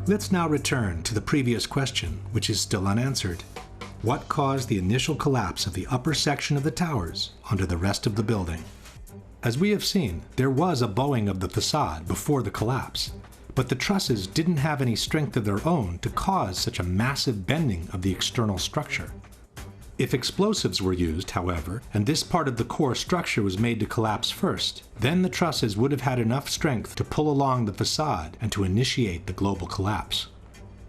Let's now return to the previous question, which is still unanswered. What caused the initial collapse of the upper section of the towers onto the rest of the building? As we have seen, there was a bowing of the facade before the collapse, but the trusses didn't have any strength of their own to cause such a massive bending of the external structure. If explosives were used, however, and this part of the core structure was made to collapse first, then the trusses would have had enough strength to pull along the facade and to initiate the global collapse.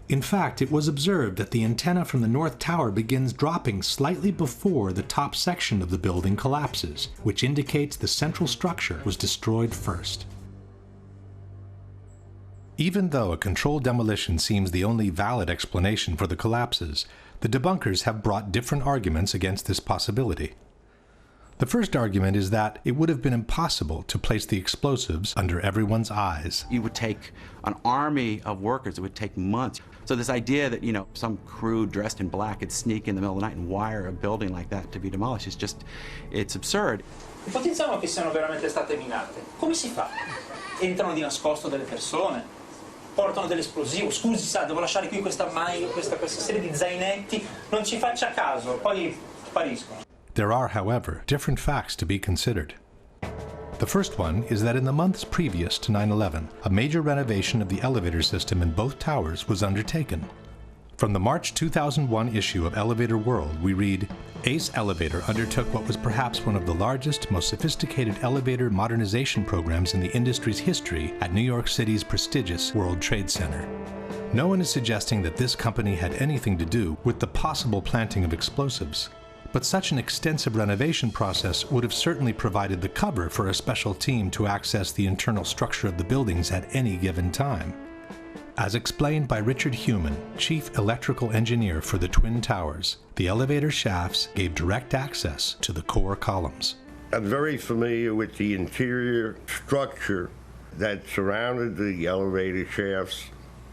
In fact, it was observed that the antenna from the North Tower begins dropping slightly before the top section of the building collapses, which indicates the central structure was destroyed first. Even though a controlled demolition seems the only valid explanation for the collapses, the debunkers have brought different arguments against this possibility. The first argument is that it would have been impossible to place the explosives under everyone's eyes. You would take an army of workers, it would take months. So this idea that, some crew dressed in black could sneak in the middle of the night and wire a building like that to be demolished is just, it's absurd. Ipotizziamo che siano veramente state minate. Come si fa? Entrano di nascosto delle persone, portano dell'esplosivo. Scusi, sa, devo lasciare qui questa serie di zainetti, non ci faccia caso, poi spariscono. There are, however, different facts to be considered. The first one is that in the months previous to 9/11, a major renovation of the elevator system in both towers was undertaken. From the March 2001 issue of Elevator World, we read, Ace Elevator undertook what was perhaps one of the largest, most sophisticated elevator modernization programs in the industry's history at New York City's prestigious World Trade Center. No one is suggesting that this company had anything to do with the possible planting of explosives. But such an extensive renovation process would have certainly provided the cover for a special team to access the internal structure of the buildings at any given time. As explained by Richard Heumann, Chief Electrical Engineer for the Twin Towers, the elevator shafts gave direct access to the core columns. I'm very familiar with the interior structure that surrounded the elevator shafts.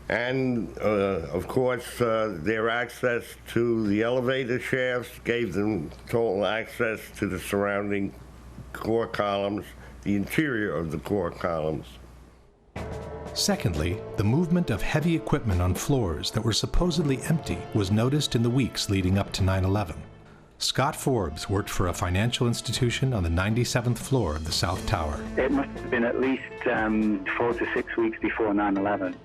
And, of course, their access to the elevator shafts gave them total access to the surrounding core columns, the interior of the core columns. Secondly, the movement of heavy equipment on floors that were supposedly empty was noticed in the weeks leading up to 9/11. Scott Forbes worked for a financial institution on the 97th floor of the South Tower. It must have been at least 4 to 6 weeks before 9/11.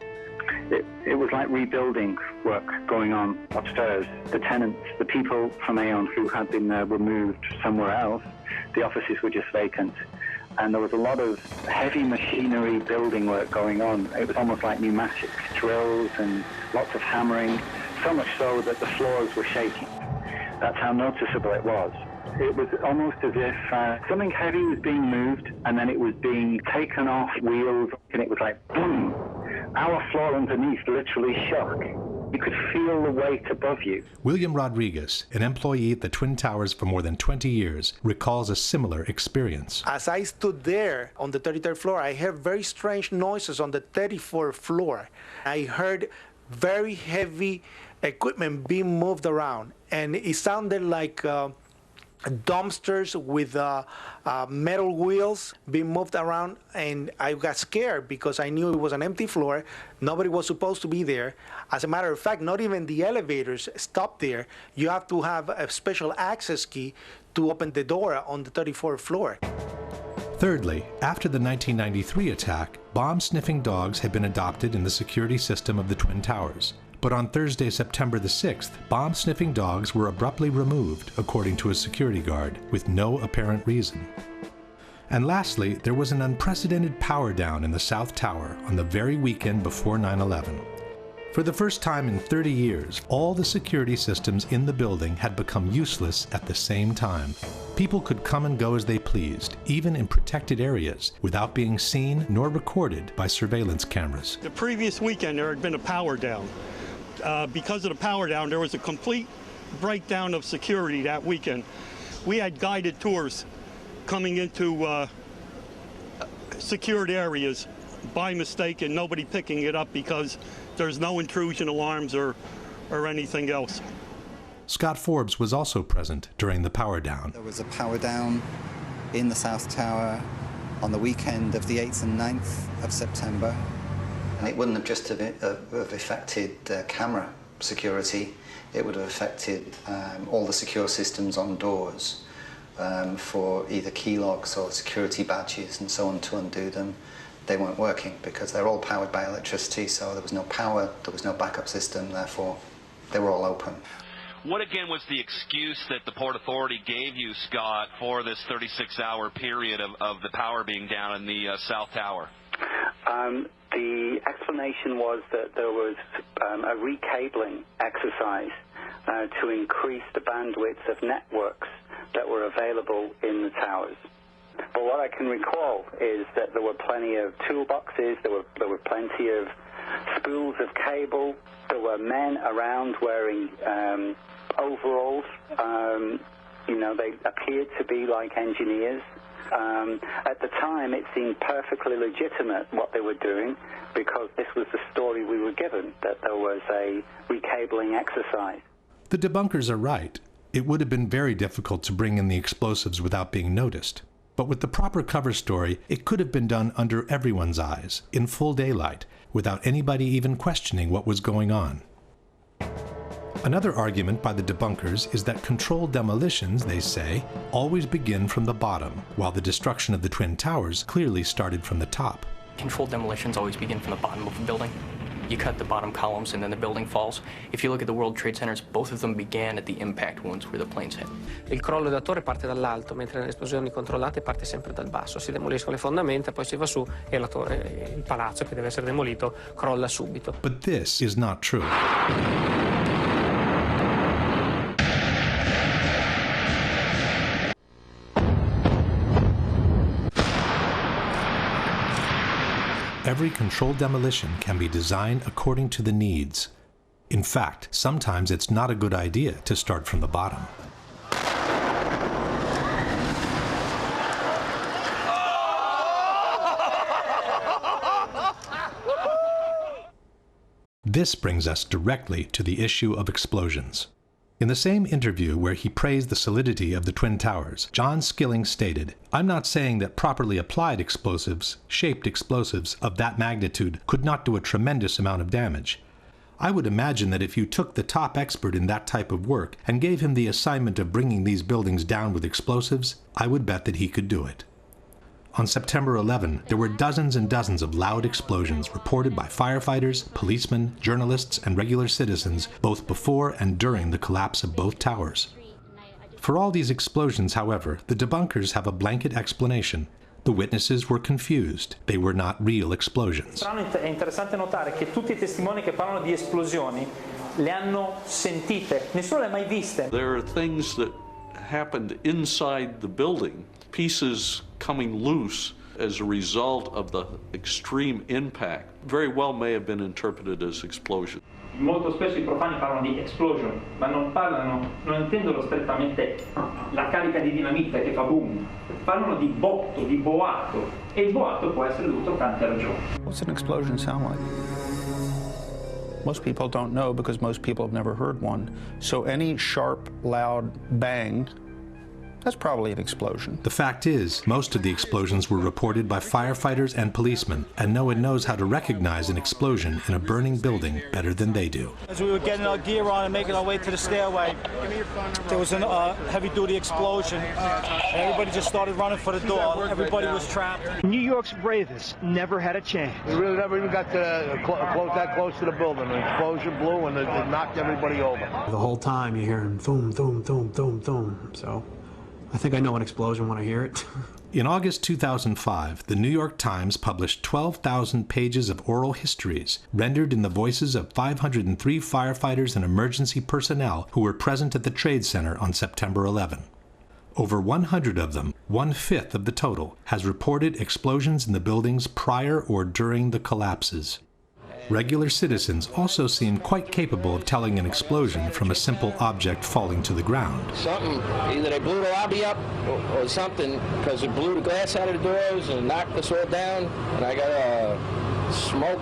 It was like rebuilding work going on upstairs. The tenants, the people from Aon who had been were moved somewhere else, the offices were just vacant. And there was a lot of heavy machinery building work going on. It was almost like pneumatic drills and lots of hammering, so much so that the floors were shaking. That's how noticeable it was. It was almost as if something heavy was being moved and then it was being taken off wheels, and it was like, boom. Our floor underneath literally shook. You could feel the weight above you. William Rodriguez, an employee at the Twin Towers for more than 20 years, recalls a similar experience. As I stood there on the 33rd floor, I heard very strange noises on the 34th floor. I heard very heavy equipment being moved around, and it sounded like dumpsters with metal wheels being moved around, and I got scared because I knew it was an empty floor. Nobody was supposed to be there. As a matter of fact, not even the elevators stopped there. You have to have a special access key to open the door on the 34th floor. Thirdly, after the 1993 attack, bomb-sniffing dogs had been adopted in the security system of the Twin Towers. But on Thursday, September the 6th, bomb-sniffing dogs were abruptly removed, according to a security guard, with no apparent reason. And lastly, there was an unprecedented power down in the South Tower on the very weekend before 9/11. For the first time in 30 years, all the security systems in the building had become useless at the same time. People could come and go as they pleased, even in protected areas, without being seen nor recorded by surveillance cameras. The previous weekend, there had been a power down. Because of the power down, there was a complete breakdown of security that weekend. We had guided tours coming into secured areas by mistake and nobody picking it up because there's no intrusion alarms or anything else. Scott Forbes was also present during the power down. There was a power down in the South Tower on the weekend of the 8th and 9th of September. And it wouldn't have just have affected camera security, it would have affected all the secure systems on doors for either key locks or security badges and so on to undo them. They weren't working because they're all powered by electricity, so there was no power, there was no backup system, therefore they were all open. What again was the excuse that the Port Authority gave you, Scott, for this 36-hour period of the power being down in the South Tower? The explanation was that there was a recabling exercise to increase the bandwidth of networks that were available in the towers. But what I can recall is that there were plenty of toolboxes, there were plenty of spools of cable, there were men around wearing overalls. They appeared to be like engineers. At the time, it seemed perfectly legitimate what they were doing because this was the story we were given, that there was a recabling exercise. The debunkers are right. It would have been very difficult to bring in the explosives without being noticed. But with the proper cover story, it could have been done under everyone's eyes, in full daylight, without anybody even questioning what was going on. Another argument by the debunkers is that controlled demolitions, they say, always begin from the bottom, while the destruction of the Twin Towers clearly started from the top. Controlled demolitions always begin from the bottom of a building. You cut the bottom columns and then the building falls. If you look at the World Trade Centers, both of them began at the impact wounds where the planes hit. Il crollo da torre parte dall'alto, mentre nelle esplosioni controllate parte sempre dal basso. Si demoliscono le fondamenta, poi si va su e la torre, il palazzo che deve essere demolito, crolla subito. But this is not true. Every controlled demolition can be designed according to the needs. In fact, sometimes it's not a good idea to start from the bottom. This brings us directly to the issue of explosions. In the same interview where he praised the solidity of the Twin Towers, John Skilling stated, "I'm not saying that properly applied explosives, shaped explosives of that magnitude could not do a tremendous amount of damage. I would imagine that if you took the top expert in that type of work and gave him the assignment of bringing these buildings down with explosives, I would bet that he could do it." On September 11, there were dozens and dozens of loud explosions reported by firefighters, policemen, journalists, and regular citizens, both before and during the collapse of both towers. For all these explosions, however, the debunkers have a blanket explanation. The witnesses were confused. They were not real explosions. È interessante notare che tutti i testimoni che parlano di esplosioni le hanno sentite, nessuno le ha mai viste. There are things that happened inside the building, pieces coming loose as a result of the extreme impact, very well may have been interpreted as explosion. Molto spesso I profani parlano di explosion, ma non intendono strettamente la carica di dinamite che fa boom, parlano di botto, di boato, e il boato può essere dovuto a tante ragioni. What's an explosion sound like? Most people don't know because most people have never heard one. So any sharp, loud bang, that's probably an explosion. The fact is, most of the explosions were reported by firefighters and policemen, and no one knows how to recognize an explosion in a burning building better than they do. As we were getting our gear on and making our way to the stairway, there was a heavy-duty explosion. Everybody just started running for the door. Everybody was trapped. New York's bravest never had a chance. We really never even got to that close to the building. An explosion blew and it knocked everybody over. The whole time you're hearing boom, boom, boom, boom, boom. So I think I know an explosion when I hear it. In August 2005, the New York Times published 12,000 pages of oral histories, rendered in the voices of 503 firefighters and emergency personnel who were present at the Trade Center on September 11. Over 100 of them, 1/5 of the total, has reported explosions in the buildings prior or during the collapses. Regular citizens also seem quite capable of telling an explosion from a simple object falling to the ground. Something, either they blew the lobby up or something, because it blew the glass out of the doors and knocked us all down, and I got smoke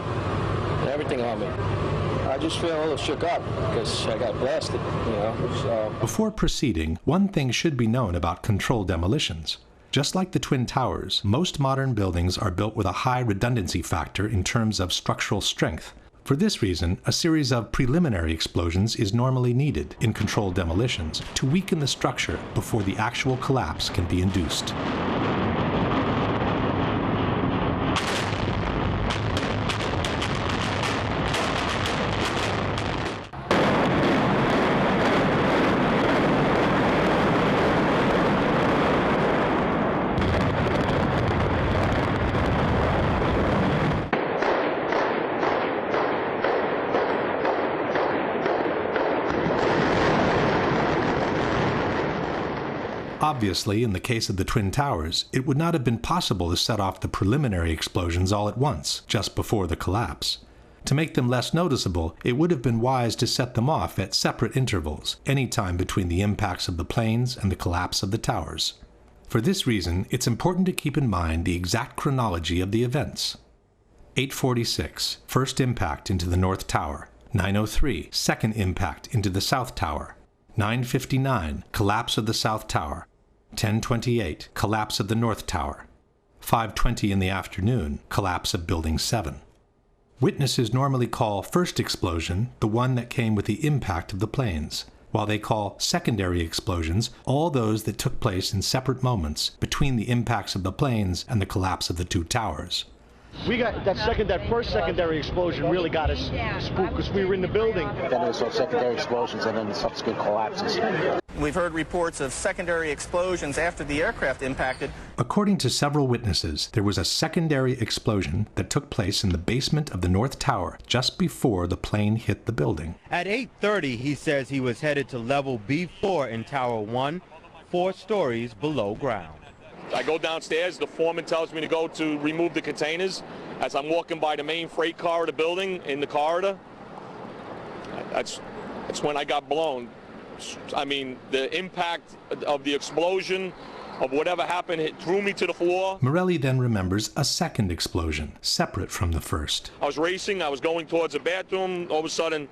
and everything on me. I just feel a little shook up because I got blasted, you know. So. Before proceeding, one thing should be known about controlled demolitions. Just like the Twin Towers, most modern buildings are built with a high redundancy factor in terms of structural strength. For this reason, a series of preliminary explosions is normally needed in controlled demolitions to weaken the structure before the actual collapse can be induced. Obviously, in the case of the Twin Towers, it would not have been possible to set off the preliminary explosions all at once, just before the collapse. To make them less noticeable, it would have been wise to set them off at separate intervals, any time between the impacts of the planes and the collapse of the towers. For this reason, it's important to keep in mind the exact chronology of the events. 8:46, first impact into the North Tower. 9:03, second impact into the South Tower. 9:59, collapse of the South Tower. 10:28, collapse of the North Tower. 5:20 in the afternoon, collapse of Building 7. Witnesses normally call first explosion the one that came with the impact of the planes, while they call secondary explosions all those that took place in separate moments between the impacts of the planes and the collapse of the two towers. We got that first secondary explosion really got us spooked because we were in the building. Then there was secondary explosions and then the subsequent collapses. We've heard reports of secondary explosions after the aircraft impacted. According to several witnesses, there was a secondary explosion that took place in the basement of the North Tower just before the plane hit the building. At 8:30, he says he was headed to level B4 in Tower 1, 4 stories below ground. I go downstairs, the foreman tells me to go to remove the containers. As I'm walking by the main freight car of the building, in the corridor, that's when I got blown. I mean, the impact of the explosion, of whatever happened, it threw me to the floor. Morelli then remembers a second explosion, separate from the first. I was racing, I was going towards a bathroom. All of a sudden,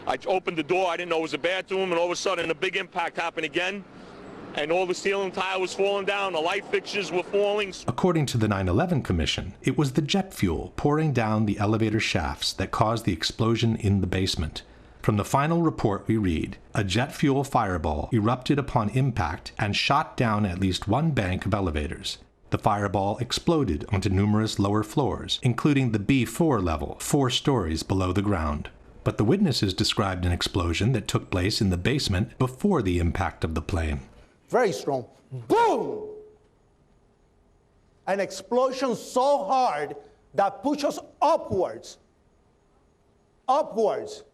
I opened the door, I didn't know it was a bathroom, and all of a sudden a big impact happened again. And all the ceiling tile was falling down, the light fixtures were falling. According to the 9/11 Commission, it was the jet fuel pouring down the elevator shafts that caused the explosion in the basement. From the final report we read, a jet fuel fireball erupted upon impact and shot down at least one bank of elevators. The fireball exploded onto numerous lower floors, including the B4 level, 4 stories below the ground. But the witnesses described an explosion that took place in the basement before the impact of the plane. Very strong. Boom! An explosion so hard that pushed us upwards. Upwards.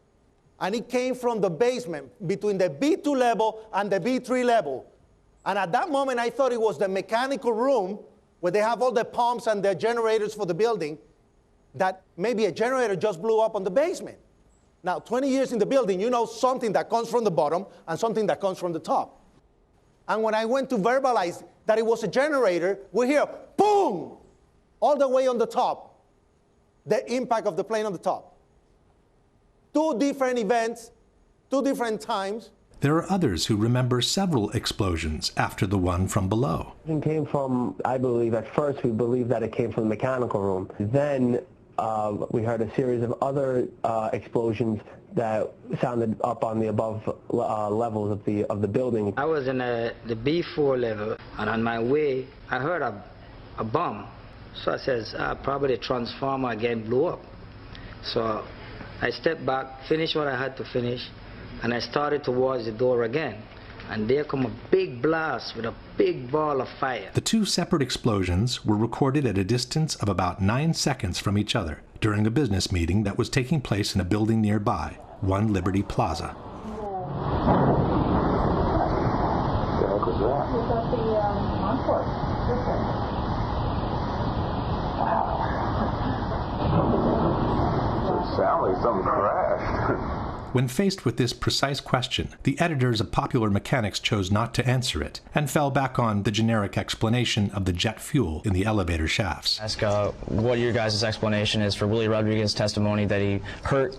And it came from the basement between the B2 level and the B3 level. And at that moment, I thought it was the mechanical room where they have all the pumps and the generators for the building, that maybe a generator just blew up on the basement. Now, 20 years in the building, you know something that comes from the bottom and something that comes from the top. And when I went to verbalize that it was a generator, we hear, boom, all the way on the top, the impact of the plane on the top. 2 different events, 2 different times. There are others who remember several explosions after the one from below. It came from, I believe, at first we believed that it came from the mechanical room. Then we heard a series of other explosions that sounded up on the above levels of the building. I was in the B4 level, and on my way, I heard a bomb. So I says, probably the transformer again blew up. So I stepped back, finished what I had to finish, and I started towards the door again. And there come a big blast with a big ball of fire. The 2 separate explosions were recorded at a distance of about 9 seconds from each other during a business meeting that was taking place in a building nearby, One Liberty Plaza. It sounded like something crashed. When faced with this precise question, the editors of Popular Mechanics chose not to answer it, and fell back on the generic explanation of the jet fuel in the elevator shafts. Ask what your guys' explanation is for Willie Rodriguez's testimony that he heard,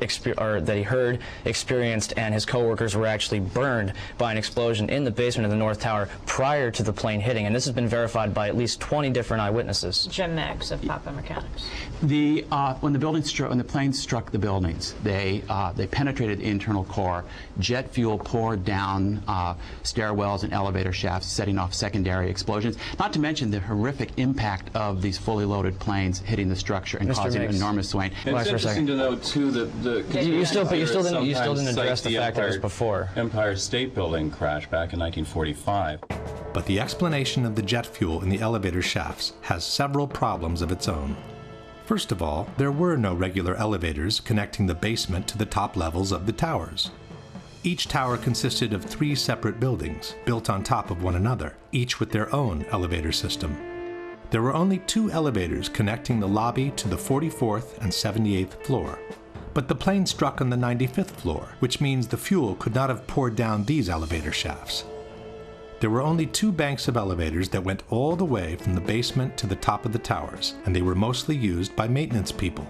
experienced, and his coworkers were actually burned by an explosion in the basement of the North Tower prior to the plane hitting, and this has been verified by at least 20 different eyewitnesses. Jim Meggs of Popular Mechanics. When the plane struck the buildings, they penetrated the internal core. Jet fuel poured down stairwells and elevator shafts, setting off secondary explosions. Not to mention the horrific impact of these fully loaded planes hitting the structure and causing enormous swaying. It's interesting to note too that you still didn't address the fact that it was before Empire State Building crash back in 1945. But the explanation of the jet fuel in the elevator shafts has several problems of its own. First of all, there were no regular elevators connecting the basement to the top levels of the towers. Each tower consisted of 3 separate buildings, built on top of one another, each with their own elevator system. There were only 2 elevators connecting the lobby to the 44th and 78th floor. But the plane struck on the 95th floor, which means the fuel could not have poured down these elevator shafts. There were only 2 banks of elevators that went all the way from the basement to the top of the towers, and they were mostly used by maintenance people.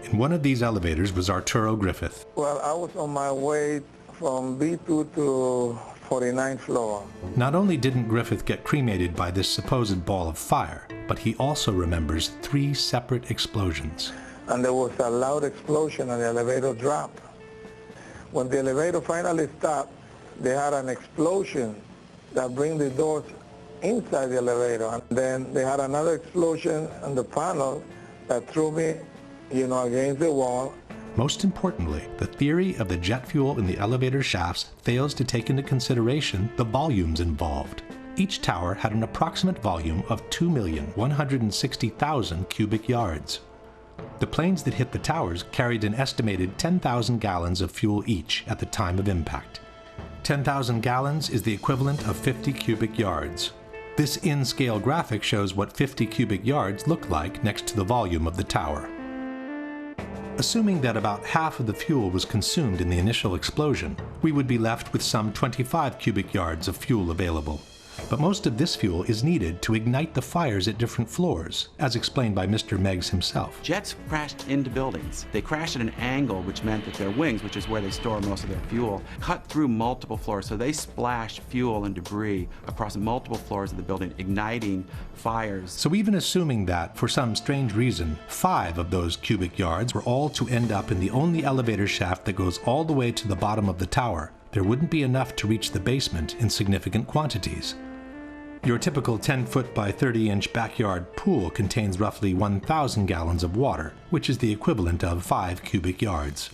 In one of these elevators was Arturo Griffith. Well, I was on my way from B2 to 49th floor. Not only didn't Griffith get cremated by this supposed ball of fire, but he also remembers 3 separate explosions. And there was a loud explosion and the elevator dropped. When the elevator finally stopped, they had an explosion that bring the doors inside the elevator. And then they had another explosion on the panel that threw me, against the wall. Most importantly, the theory of the jet fuel in the elevator shafts fails to take into consideration the volumes involved. Each tower had an approximate volume of 2,160,000 cubic yards. The planes that hit the towers carried an estimated 10,000 gallons of fuel each at the time of impact. 10,000 gallons is the equivalent of 50 cubic yards. This in-scale graphic shows what 50 cubic yards look like next to the volume of the tower. Assuming that about half of the fuel was consumed in the initial explosion, we would be left with some 25 cubic yards of fuel available. But most of this fuel is needed to ignite the fires at different floors, as explained by Mr. Meggs himself. Jets crashed into buildings. They crashed at an angle, which meant that their wings, which is where they store most of their fuel, cut through multiple floors. So they splashed fuel and debris across multiple floors of the building, igniting fires. So even assuming that, for some strange reason, 5 of those cubic yards were all to end up in the only elevator shaft that goes all the way to the bottom of the tower, there wouldn't be enough to reach the basement in significant quantities. Your typical 10-foot by 30-inch backyard pool contains roughly 1,000 gallons of water, which is the equivalent of 5 cubic yards.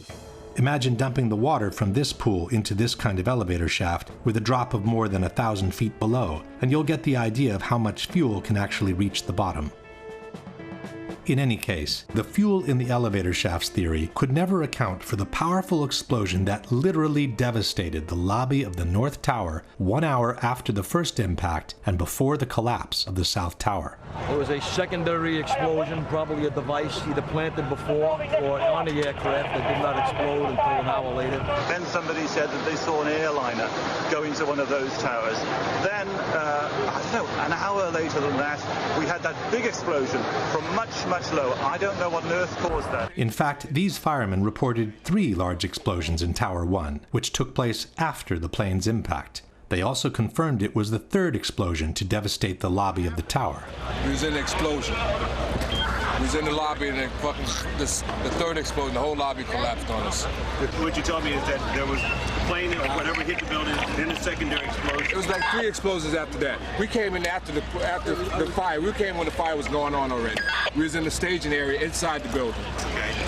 Imagine dumping the water from this pool into this kind of elevator shaft with a drop of more than 1,000 feet below, and you'll get the idea of how much fuel can actually reach the bottom. In any case, the fuel in the elevator shafts theory could never account for the powerful explosion that literally devastated the lobby of the North Tower 1 hour after the first impact and before the collapse of the South Tower. There was a secondary explosion, probably a device either planted before or on the aircraft that did not explode until an hour later. Then somebody said that they saw an airliner go into one of those towers. Then, I don't know, an hour later than that, we had that big explosion from much lower. I don't know what on earth caused that. In fact, these firemen reported 3 large explosions in Tower 1, which took place after the plane's impact. They also confirmed it was the 3rd explosion to devastate the lobby of the tower. We was in the explosion. We was in the lobby and the 3rd explosion, the whole lobby collapsed on us. What you told me is that there was a plane, whatever hit the building, then a secondary explosion. It was like 3 explosions after that. We came in after the fire. We came when the fire was going on already. We was in the staging area inside the building,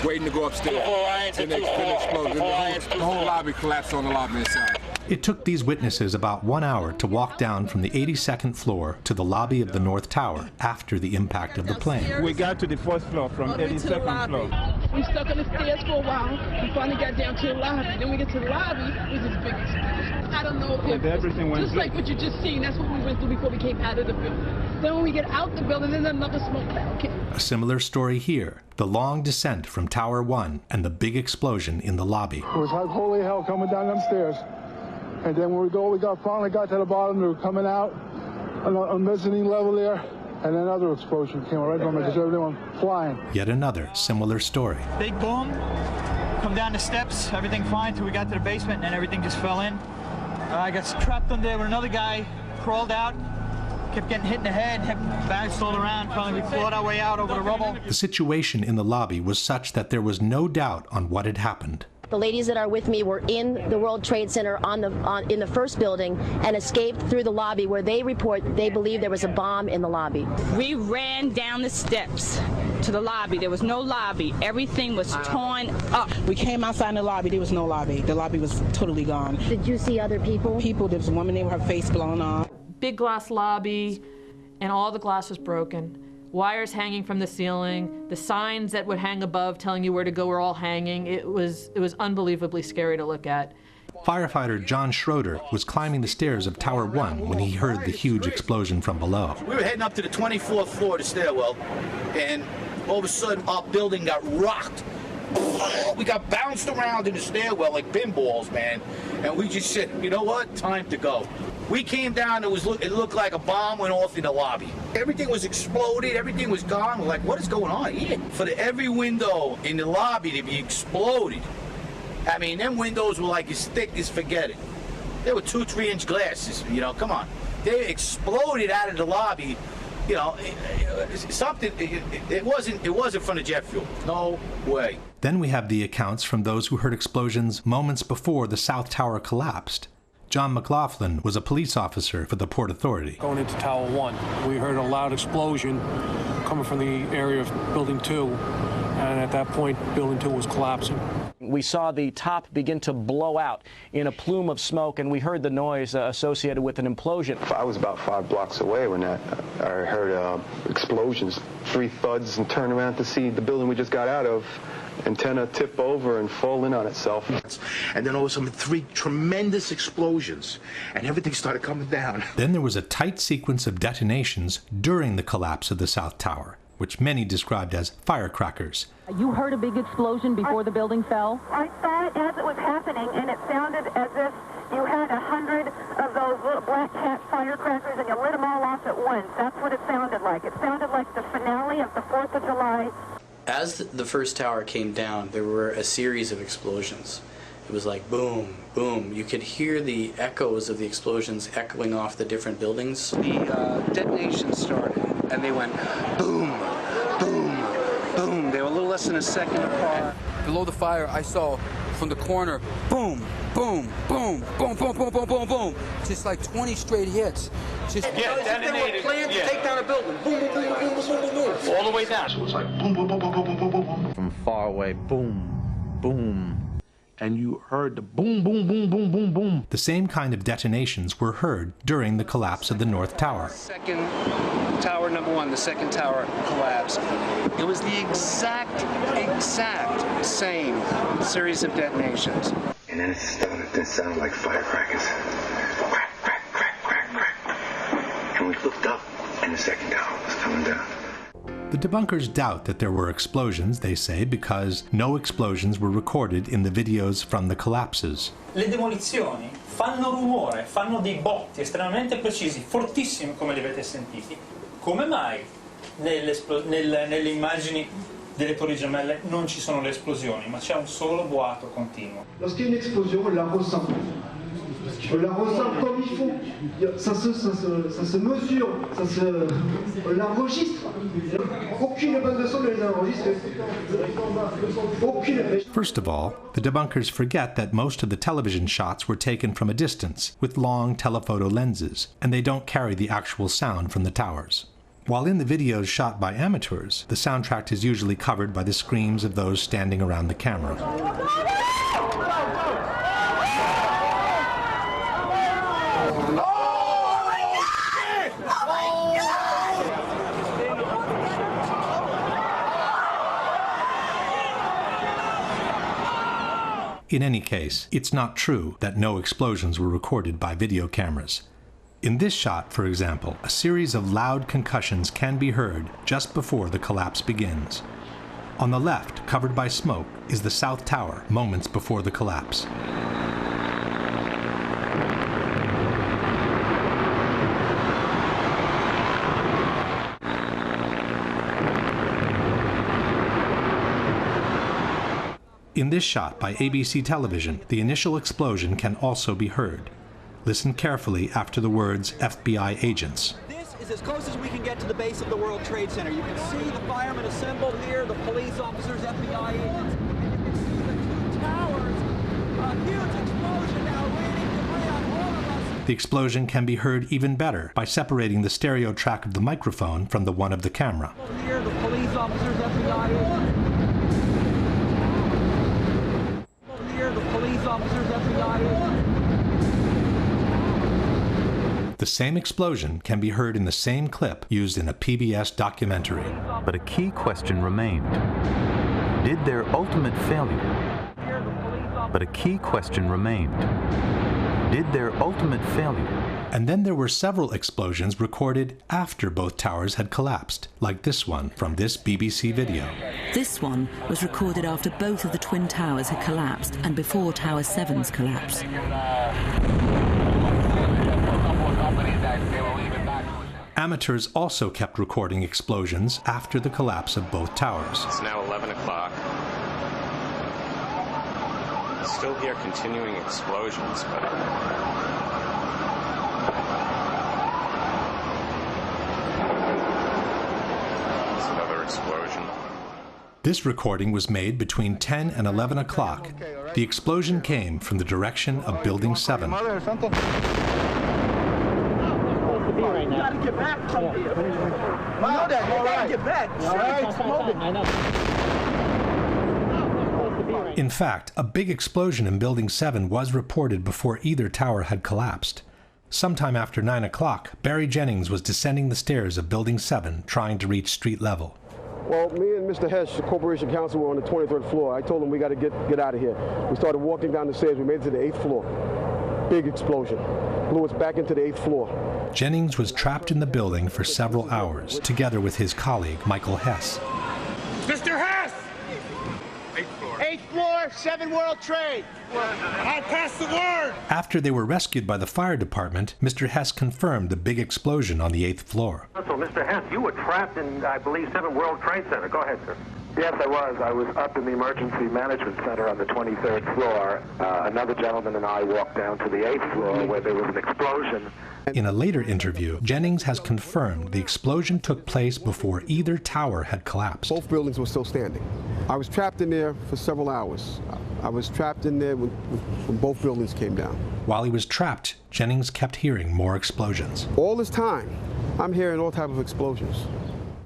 waiting to go upstairs. Then it exploded. The whole lobby collapsed on the lobby inside. It took these witnesses about 1 hour to walk down from the 82nd floor to the lobby of the North Tower after the impact of the plane. We got to the 4th floor from 82nd floor. We stuck on the stairs for a while. We finally got down to the lobby. Then we get to the lobby, it was this big explosion. I don't know if everything went just good. like what you just seen. That's what we went through before we came out of the building. Then when we get out the building, then another smoke cloud came. A similar story here, the long descent from Tower 1 and the big explosion in the lobby. It was like holy hell coming down them stairs. And then when we finally got to the bottom, we were coming out on a mezzanine level there, and another explosion came right from it, just everyone flying. Yet another similar story. Big boom, come down the steps, everything fine till we got to the basement, and then everything just fell in. I got trapped under there with another guy, crawled out, kept getting hit in the head, bounced all around, finally we clawed our way out over the rubble. The situation in the lobby was such that there was no doubt on what had happened. The ladies that are with me were in the World Trade Center in the first building and escaped through the lobby, where they report they believe there was a bomb in the lobby. We ran down the steps to the lobby. There was no lobby. Everything was torn up. We came outside in the lobby. There was no lobby. The lobby was totally gone. Did you see other people? People. There was a woman there with her face blown off. Big glass lobby, and all the glass was broken. Wires hanging from the ceiling, the signs that would hang above telling you where to go were all hanging. It was unbelievably scary to look at. Firefighter John Schroeder was climbing the stairs of Tower 1 when he heard the huge explosion from below. We were heading up to the 24th floor of the stairwell, and all of a sudden our building got rocked. We got bounced around in the stairwell like pinballs, man. And we just said, you know what? Time to go. We came down, it looked like a bomb went off in the lobby. Everything was exploded, everything was gone. We're like, what is going on here? For every window in the lobby to be exploded. I mean, them windows were like as thick as forget it. They were 2-3 inch glasses, you know, come on. They exploded out of the lobby. You know, it wasn't from the jet fuel. No way. Then we have the accounts from those who heard explosions moments before the South Tower collapsed. John McLaughlin was a police officer for the Port Authority. Going into Tower 1, we heard a loud explosion coming from the area of Building 2, and at that point, Building 2 was collapsing. We saw the top begin to blow out in a plume of smoke, and we heard the noise associated with an implosion. I was about 5 blocks away when I heard explosions, 3 thuds, and turned around to see the building we just got out of. Antenna tip over and fall in on itself. And then all of a sudden 3 tremendous explosions, and everything started coming down. Then there was a tight sequence of detonations during the collapse of the South Tower, which many described as firecrackers. You heard a big explosion before the building fell? I saw it as it was happening, and it sounded as if you had 100 of those little black cat firecrackers and you lit them all off at once. That's what it sounded like. It sounded like the finale of the 4th of July. As the first tower came down, there were a series of explosions. It was like boom, boom. You could hear the echoes of the explosions echoing off the different buildings. The detonations started, and they went boom, boom, boom. They were a little less than a second apart. Below the fire, I saw from the corner, boom, boom, boom, boom, boom, boom, boom, boom, boom. Just like 20 straight hits. Just detonated. They were planned to take down a building. Boom, boom, boom, boom, boom, boom, boom, boom. All the way down. So it was like boom, boom, boom, boom, boom, boom, boom, boom. From far away, boom, boom. And you heard the boom, boom, boom, boom, boom, boom. The same kind of detonations were heard during the collapse of the North Tower. Second tower, number 1, the second tower collapsed. It was the exact same series of detonations. And then it started to sound like firecrackers. Crack, crack, crack, crack, crack. And we looked up, and the second tower was coming down. The debunkers doubt that there were explosions, they say, because no explosions were recorded in the videos from the collapses. Le demolizioni fanno rumore, fanno dei botti estremamente precisi, fortissimi come li avete sentiti. Come mai nelle immagini delle Torri Gemelle non ci sono le esplosioni, ma c'è un solo boato continuo? Lorsqu'il y a une explosion, on la ressent. On la ressent comme il faut. Ça se mesure, on l'enregistre. Aucune bande de son ne les enregistre. Aucune. First of all, the debunkers forget that most of the television shots were taken from a distance with long telephoto lenses, and they don't carry the actual sound from the towers. While in the videos shot by amateurs, the soundtrack is usually covered by the screams of those standing around the camera. In any case, it's not true that no explosions were recorded by video cameras. In this shot, for example, a series of loud concussions can be heard just before the collapse begins. On the left, covered by smoke, is the South Tower moments before the collapse. In this shot by ABC Television, the initial explosion can also be heard. Listen carefully after the words FBI agents. This is as close as we can get to the base of the World Trade Center. You can see the firemen assembled here, the police officers, FBI agents, and you can see the two towers. A huge explosion now raining debris on all of us. The explosion can be heard even better by separating the stereo track of the microphone from the one of the camera. Here, the police officers, FBI agents. Here, the police officers, FBI agents. The same explosion can be heard in the same clip used in a PBS documentary. But a key question remained. Did their ultimate failure? But a key question remained. Did their ultimate failure? And then there were several explosions recorded after both towers had collapsed, like this one from this BBC video. This one was recorded after both of the Twin Towers had collapsed and before Tower 7's collapse. Amateurs also kept recording explosions after the collapse of both towers. It's now 11 o'clock. Still hear continuing explosions, but it's another explosion. This recording was made between 10 and 11 o'clock. The explosion came from the direction of Building 7. You gotta get back from here. You know that. You gotta get back. In fact, a big explosion in Building 7 was reported before either tower had collapsed. Sometime after 9 o'clock, Barry Jennings was descending the stairs of Building 7, trying to reach street level. Well, me and Mr. Hess, the Corporation Counsel, were on the 23rd floor. I told him we got to get out of here. We started walking down the stairs. We made it to the 8th floor. Big explosion. Blew us back into the 8th floor. Jennings was trapped in the building for several hours, together with his colleague, Michael Hess. Mr. Hess! 8th floor, 7 World Trade. I'll pass the word. After they were rescued by the fire department, Mr. Hess confirmed the big explosion on the 8th floor. So, Mr. Hess, you were trapped in, I believe, 7 World Trade Center. Go ahead, sir. Yes, I was. I was up in the Emergency Management Center on the 23rd floor. Another gentleman and I walked down to the 8th floor where there was an explosion. In a later interview, Jennings has confirmed the explosion took place before either tower had collapsed. Both buildings were still standing. I was trapped in there for several hours. I was trapped in there when both buildings came down. While he was trapped, Jennings kept hearing more explosions. All this time, I'm hearing all types of explosions.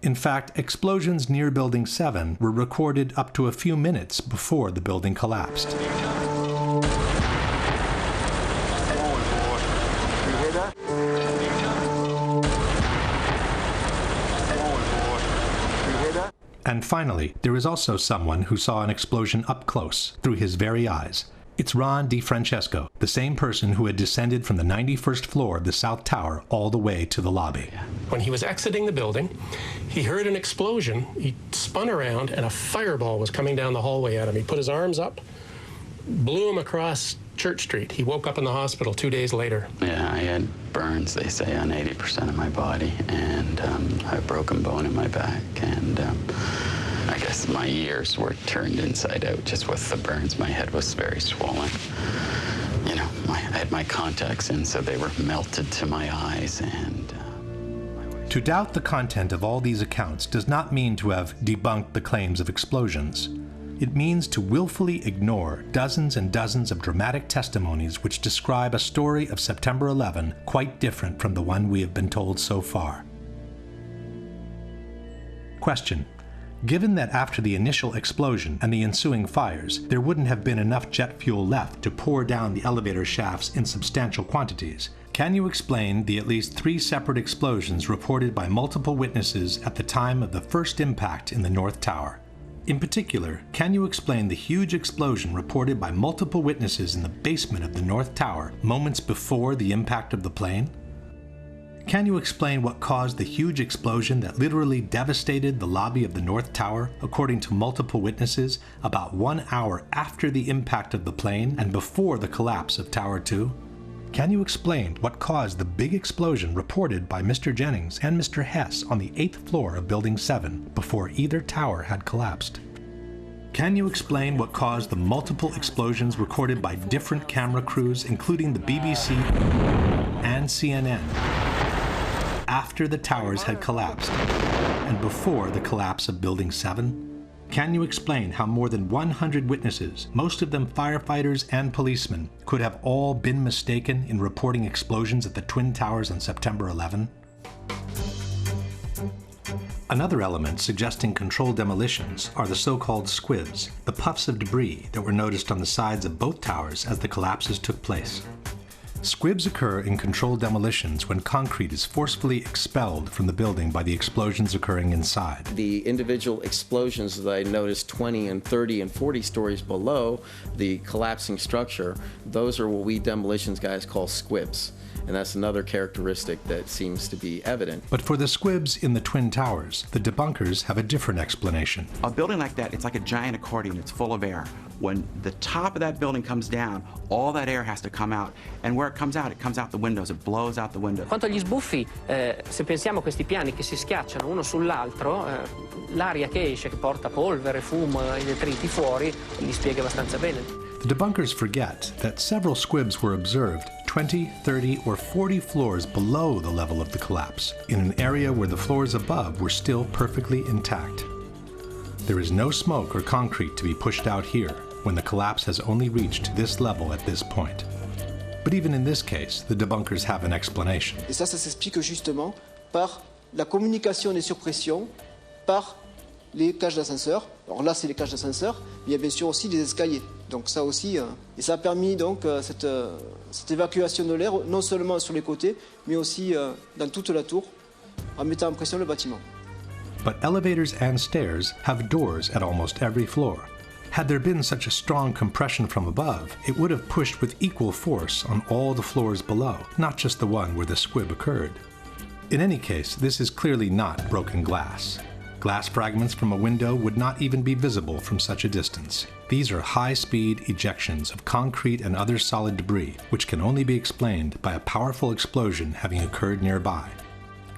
In fact, explosions near Building 7 were recorded up to a few minutes before the building collapsed. And finally, there is also someone who saw an explosion up close, through his very eyes. It's Ron DiFrancesco, the same person who had descended from the 91st floor of the South Tower all the way to the lobby. When he was exiting the building, he heard an explosion. He spun around, and a fireball was coming down the hallway at him. He put his arms up, blew him across Church Street. He woke up in the hospital 2 days later. Yeah, I had burns, they say, on 80% of my body, and a broken bone in my back, and I guess my ears were turned inside out just with the burns. My head was very swollen. You know, I had my contacts in, so they were melted to my eyes, and... To doubt the content of all these accounts does not mean to have debunked the claims of explosions. It means to willfully ignore dozens and dozens of dramatic testimonies which describe a story of September 11 quite different from the one we have been told so far. Question: given that after the initial explosion and the ensuing fires, there wouldn't have been enough jet fuel left to pour down the elevator shafts in substantial quantities, can you explain the at least 3 separate explosions reported by multiple witnesses at the time of the first impact in the North Tower? In particular, can you explain the huge explosion reported by multiple witnesses in the basement of the North Tower moments before the impact of the plane? Can you explain what caused the huge explosion that literally devastated the lobby of the North Tower, according to multiple witnesses, about 1 hour after the impact of the plane and before the collapse of Tower 2? Can you explain what caused the big explosion reported by Mr. Jennings and Mr. Hess on the 8th floor of Building 7 before either tower had collapsed? Can you explain what caused the multiple explosions recorded by different camera crews, including the BBC and CNN, after the towers had collapsed and before the collapse of Building 7? Can you explain how more than 100 witnesses, most of them firefighters and policemen, could have all been mistaken in reporting explosions at the Twin Towers on September 11? Another element suggesting controlled demolitions are the so-called squibs, the puffs of debris that were noticed on the sides of both towers as the collapses took place. Squibs occur in controlled demolitions when concrete is forcefully expelled from the building by the explosions occurring inside. The individual explosions that I noticed 20 and 30 and 40 stories below the collapsing structure, those are what we demolitions guys call squibs. And that's another characteristic that seems to be evident. But for the squibs in the Twin Towers, the debunkers have a different explanation. A building like that, it's like a giant accordion. It's full of air. When the top of that building comes down, all that air has to come out. And where it comes out the windows. It blows out the windows. Quanto agli sbuffi, se pensiamo a questi piani che si schiacciano uno sull'altro, l'aria che esce, che porta polvere, fumo e detriti fuori, li spiega abbastanza bene. The debunkers forget that several squibs were observed 20, 30, or 40 floors below the level of the collapse, in an area where the floors above were still perfectly intact. There is no smoke or concrete to be pushed out here when the collapse has only reached this level at this point. But even in this case, the debunkers have an explanation. Et ça s'explique justement par la communication des surpressions par les cages d'ascenseur. Alors là, c'est les cages d'ascenseur, mais il y a bien sûr aussi des escaliers. Donc ça aussi, et ça a permis donc cette évacuation de l'air, non seulement sur les côtés, mais aussi dans toute la tour, en mettant en pression le bâtiment. But elevators and stairs have doors at almost every floor. Had there been such a strong compression from above, it would have pushed with equal force on all the floors below, not just the one where the squib occurred. In any case, this is clearly not broken glass. Glass fragments from a window would not even be visible from such a distance. These are high-speed ejections of concrete and other solid debris, which can only be explained by a powerful explosion having occurred nearby.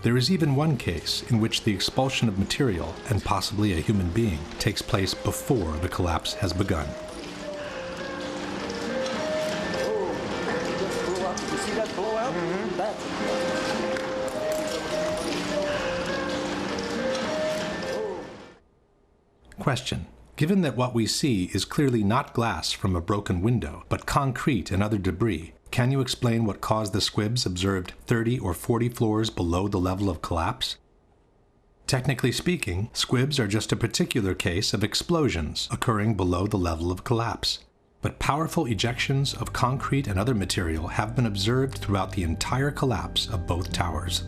There is even one case in which the expulsion of material, and possibly a human being, takes place before the collapse has begun. Question. Given that what we see is clearly not glass from a broken window, but concrete and other debris, can you explain what caused the squibs observed 30 or 40 floors below the level of collapse? Technically speaking, squibs are just a particular case of explosions occurring below the level of collapse. But powerful ejections of concrete and other material have been observed throughout the entire collapse of both towers.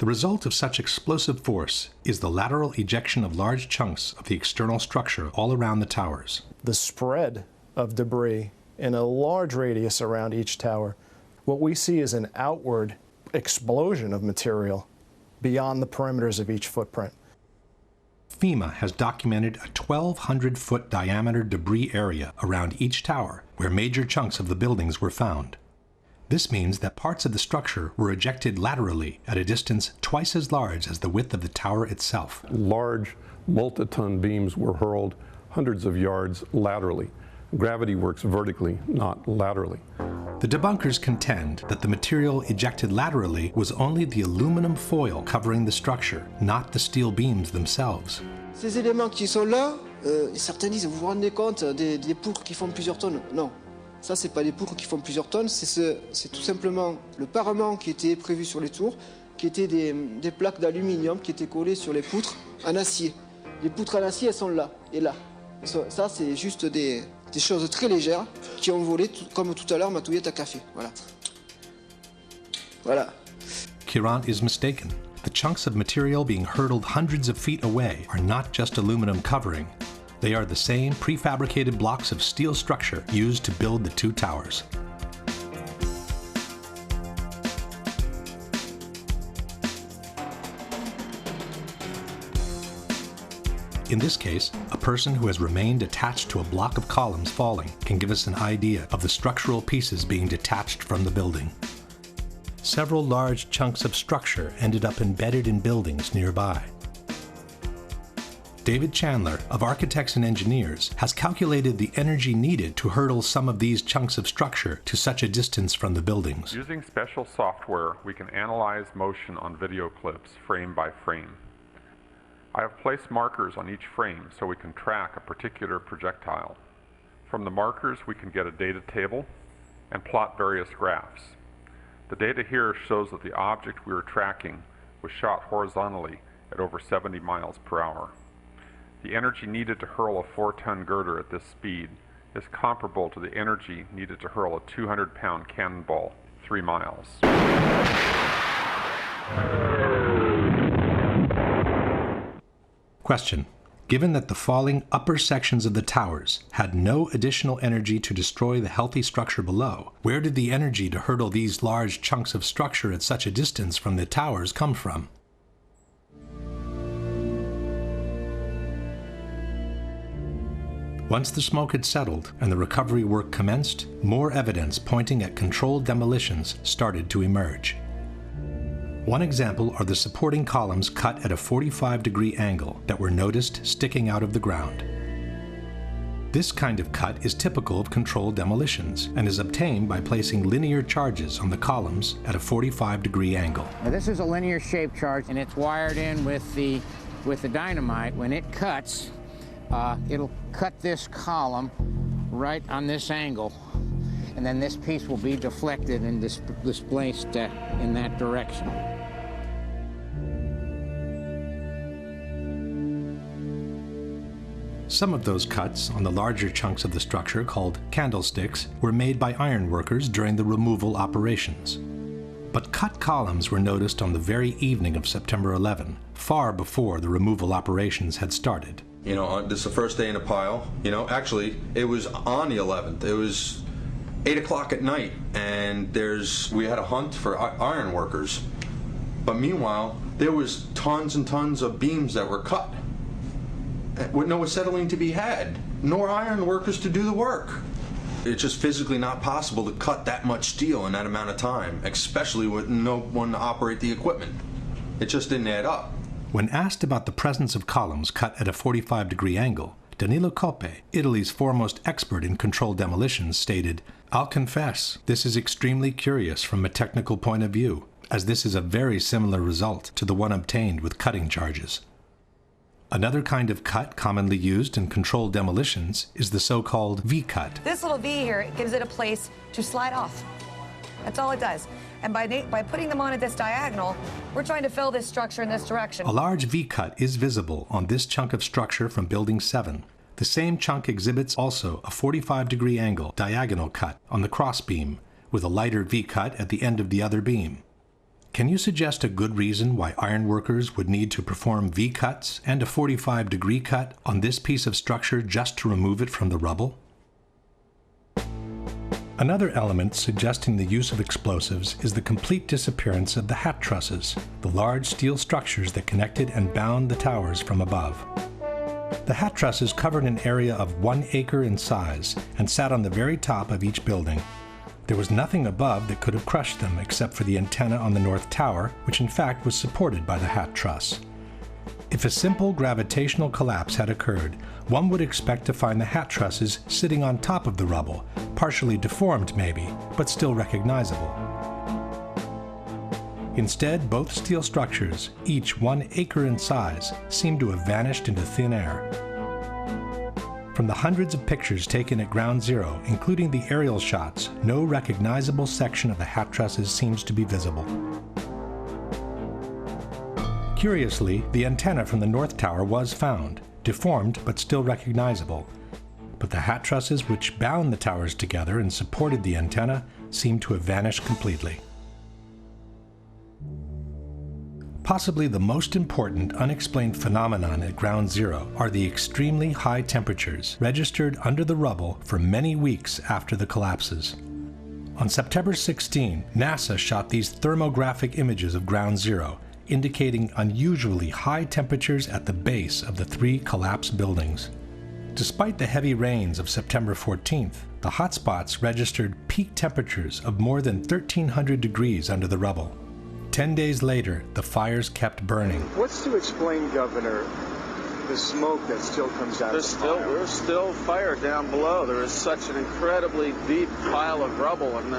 The result of such explosive force is the lateral ejection of large chunks of the external structure all around the towers. The spread of debris in a large radius around each tower, what we see is an outward explosion of material beyond the perimeters of each footprint. FEMA has documented a 1,200-foot diameter debris area around each tower where major chunks of the buildings were found. This means that parts of the structure were ejected laterally at a distance twice as large as the width of the tower itself. Large multi-ton beams were hurled hundreds of yards laterally. Gravity works vertically, not laterally. The debunkers contend that the material ejected laterally was only the aluminum foil covering the structure, not the steel beams themselves. Ces éléments qui sont là, certains disent, vous vous rendez compte des poutres qui font plusieurs tonnes? Non. Ça, c'est pas des poutres qui font plusieurs tonnes, c'est tout simplement le parement qui était prévu sur les tours, qui étaient des plaques d'aluminium qui étaient collées sur les poutres en acier. Les poutres en acier, elles sont là et là. Ça, c'est juste des choses très légères qui ont volé, comme tout à l'heure ma touillette à café. Voilà. Voilà. Kiran is mistaken. The chunks of material being hurtled hundreds of feet away are not just aluminum covering. They are the same prefabricated blocks of steel structure used to build the two towers. In this case, a person who has remained attached to a block of columns falling can give us an idea of the structural pieces being detached from the building. Several large chunks of structure ended up embedded in buildings nearby. David Chandler of Architects and Engineers has calculated the energy needed to hurtle some of these chunks of structure to such a distance from the buildings. Using special software, we can analyze motion on video clips frame by frame. I have placed markers on each frame so we can track a particular projectile. From the markers, we can get a data table and plot various graphs. The data here shows that the object we were tracking was shot horizontally at over 70 miles per hour. The energy needed to hurl a 4-ton girder at this speed is comparable to the energy needed to hurl a 200-pound cannonball 3 miles. Question. Given that the falling upper sections of the towers had no additional energy to destroy the healthy structure below, where did the energy to hurtle these large chunks of structure at such a distance from the towers come from? Once the smoke had settled and the recovery work commenced, more evidence pointing at controlled demolitions started to emerge. One example are the supporting columns cut at a 45-degree angle that were noticed sticking out of the ground. This kind of cut is typical of controlled demolitions and is obtained by placing linear charges on the columns at a 45-degree angle. Now this is a linear shaped charge and it's wired in with the dynamite. When it cuts, it'll cut this column right on this angle, and then this piece will be deflected and displaced in that direction. Some of those cuts on the larger chunks of the structure, called candlesticks, were made by ironworkers during the removal operations. But cut columns were noticed on the very evening of September 11, far before the removal operations had started. You know, this is the first day in a pile. You know, actually, it was on the 11th. It was 8 o'clock at night, and we had a hunt for iron workers. But meanwhile, there was tons and tons of beams that were cut, with no acetylene to be had, nor iron workers to do the work. It's just physically not possible to cut that much steel in that amount of time, especially with no one to operate the equipment. It just didn't add up. When asked about the presence of columns cut at a 45-degree angle, Danilo Coppe, Italy's foremost expert in controlled demolitions, stated, "I'll confess, this is extremely curious from a technical point of view, as this is a very similar result to the one obtained with cutting charges." Another kind of cut commonly used in controlled demolitions is the so-called V-cut. This little V here gives it a place to slide off. That's all it does. And by putting them on at this diagonal, we're trying to fill this structure in this direction. A large V-cut is visible on this chunk of structure from Building 7. The same chunk exhibits also a 45-degree angle diagonal cut on the cross beam, with a lighter V-cut at the end of the other beam. Can you suggest a good reason why ironworkers would need to perform V-cuts and a 45-degree cut on this piece of structure just to remove it from the rubble? Another element suggesting the use of explosives is the complete disappearance of the hat trusses, the large steel structures that connected and bound the towers from above. The hat trusses covered an area of 1 acre in size and sat on the very top of each building. There was nothing above that could have crushed them except for the antenna on the north tower, which in fact was supported by the hat truss. If a simple gravitational collapse had occurred, one would expect to find the hat trusses sitting on top of the rubble, partially deformed maybe, but still recognizable. Instead, both steel structures, each 1 acre in size, seemed to have vanished into thin air. From the hundreds of pictures taken at Ground Zero, including the aerial shots, no recognizable section of the hat trusses seems to be visible. Curiously, the antenna from the north tower was found, deformed but still recognizable. But the hat trusses which bound the towers together and supported the antenna seemed to have vanished completely. Possibly the most important unexplained phenomenon at Ground Zero are the extremely high temperatures registered under the rubble for many weeks after the collapses. On September 16, NASA shot these thermographic images of Ground Zero, indicating unusually high temperatures at the base of the 3 collapsed buildings. Despite the heavy rains of September 14th, the hotspots registered peak temperatures of more than 1,300 degrees under the rubble. 10 days later, the fires kept burning. What's to explain, Governor, the smoke that still comes out of the fire? There's still fire down below. There is such an incredibly deep pile of rubble, and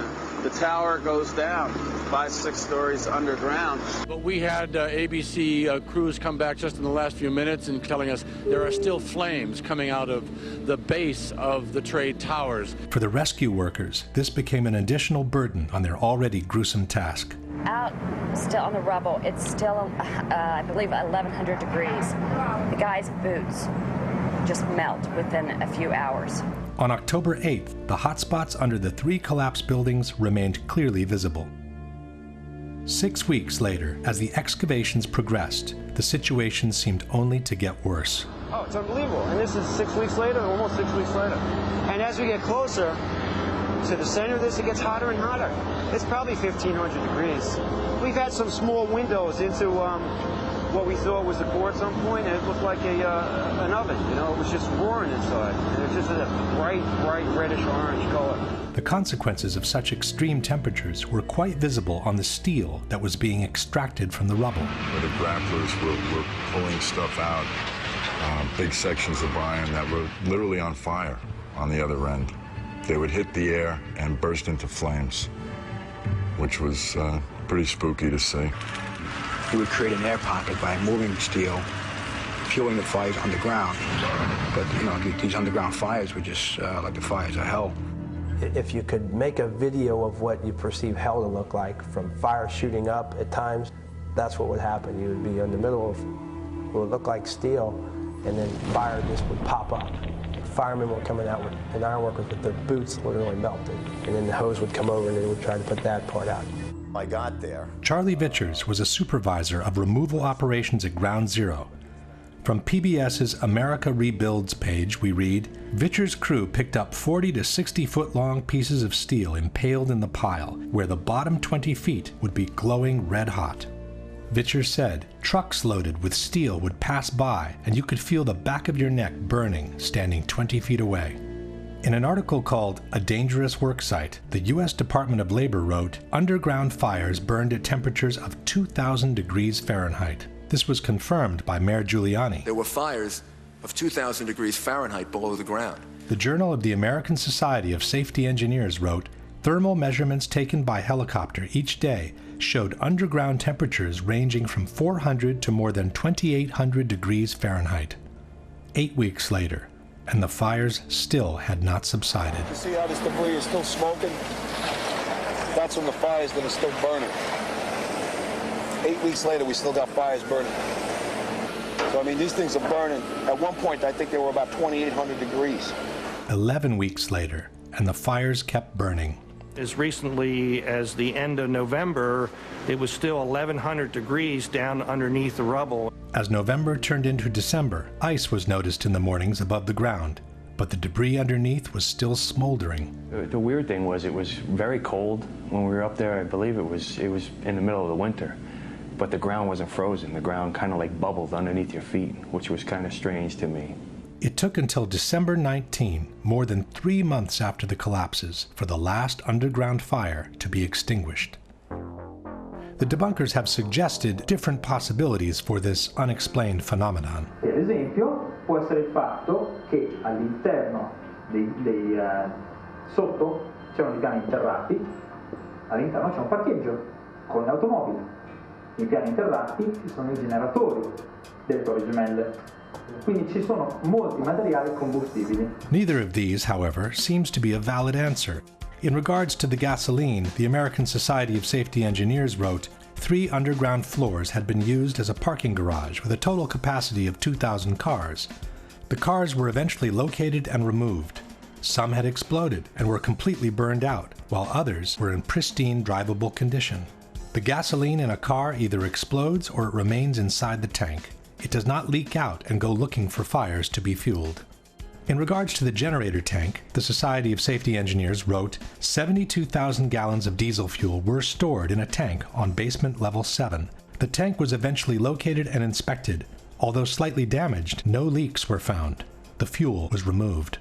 the tower goes down 5-6 stories underground. But we had ABC crews come back just in the last few minutes and telling us there are still flames coming out of the base of the trade towers. For the rescue workers, this became an additional burden on their already gruesome task. Out still on the rubble, it's still, I believe, 1,100 degrees. The guy's boots just melt within a few hours. On October 8th, the hotspots under the 3 collapsed buildings remained clearly visible. 6 weeks later, as the excavations progressed, the situation seemed only to get worse. Oh, it's unbelievable. And this is 6 weeks later, almost 6 weeks later. And as we get closer to the center of this, it gets hotter and hotter. It's probably 1,500 degrees. We've had some small windows into what we thought was a core at some point, and it looked like an oven. You know, it was just roaring inside. And it's just a bright reddish-orange color. The consequences of such extreme temperatures were quite visible on the steel that was being extracted from the rubble. Where the grapplers were pulling stuff out, big sections of iron that were literally on fire on the other end. They would hit the air and burst into flames, which was pretty spooky to see. You would create an air pocket by moving steel, fueling the fires underground. But, you know, these underground fires were just like the fires of hell. If you could make a video of what you perceive hell to look like, from fire shooting up at times, that's what would happen. You would be in the middle of what would look like steel, and then fire just would pop up. Firemen were coming out with, and ironworkers with their boots literally melted. And then the hose would come over and they would try to put that part out. I got there. Charlie Vichers was a supervisor of removal operations at Ground Zero. From PBS's America Rebuilds page, we read, Vichers' crew picked up 40 to 60 foot long pieces of steel impaled in the pile, where the bottom 20 feet would be glowing red hot. Vichers said, trucks loaded with steel would pass by and you could feel the back of your neck burning standing 20 feet away. In an article called A Dangerous Work Site, the U.S. Department of Labor wrote, underground fires burned at temperatures of 2,000 degrees Fahrenheit. This was confirmed by Mayor Giuliani. There were fires of 2,000 degrees Fahrenheit below the ground. The Journal of the American Society of Safety Engineers wrote, thermal measurements taken by helicopter each day showed underground temperatures ranging from 400 to more than 2,800 degrees Fahrenheit. 8 weeks later, and the fires still had not subsided. You see how this debris is still smoking? That's from the fires that are still burning. 8 weeks later, we still got fires burning. So, I mean, these things are burning. At one point, I think they were about 2,800 degrees. 11 weeks later, and the fires kept burning. As recently as the end of November, it was still 1,100 degrees down underneath the rubble. As November turned into December, ice was noticed in the mornings above the ground, but the debris underneath was still smoldering. The weird thing was it was very cold when we were up there. I believe it was in the middle of the winter, but the ground wasn't frozen. The ground kind of like bubbled underneath your feet, which was kind of strange to me. It took until December 19, more than 3 months after the collapses, for the last underground fire to be extinguished. The debunkers have suggested different possibilities for this unexplained phenomenon. Per esempio, può essere il fatto che all'interno sotto c'erano i piani interrati, all'interno c'è un parcheggio con le automobili. Nei piani interrati ci sono i generatori delle torri gemelle. Quindi ci sono molti materiali combustibili. Neither of these, however, seems to be a valid answer. In regards to the gasoline, the American Society of Safety Engineers wrote, 3 underground floors had been used as a parking garage with a total capacity of 2,000 cars. The cars were eventually located and removed. Some had exploded and were completely burned out, while others were in pristine drivable condition. The gasoline in a car either explodes or it remains inside the tank. It does not leak out and go looking for fires to be fueled. In regards to the generator tank, the Society of Safety Engineers wrote, 72,000 gallons of diesel fuel were stored in a tank on basement level 7. The tank was eventually located and inspected. Although slightly damaged, no leaks were found. The fuel was removed.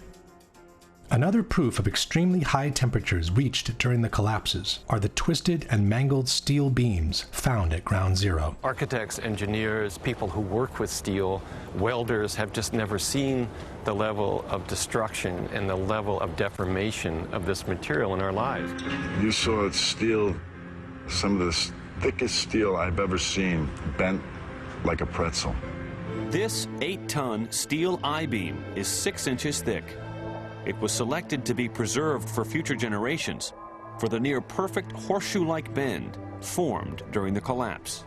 Another proof of extremely high temperatures reached during the collapses are the twisted and mangled steel beams found at Ground Zero. Architects, engineers, people who work with steel, welders have just never seen the level of destruction and the level of deformation of this material in our lives. You saw steel, some of the thickest steel I've ever seen, bent like a pretzel. This 8-ton steel I-beam is 6 inches thick. It was selected to be preserved for future generations for the near-perfect horseshoe-like bend formed during the collapse.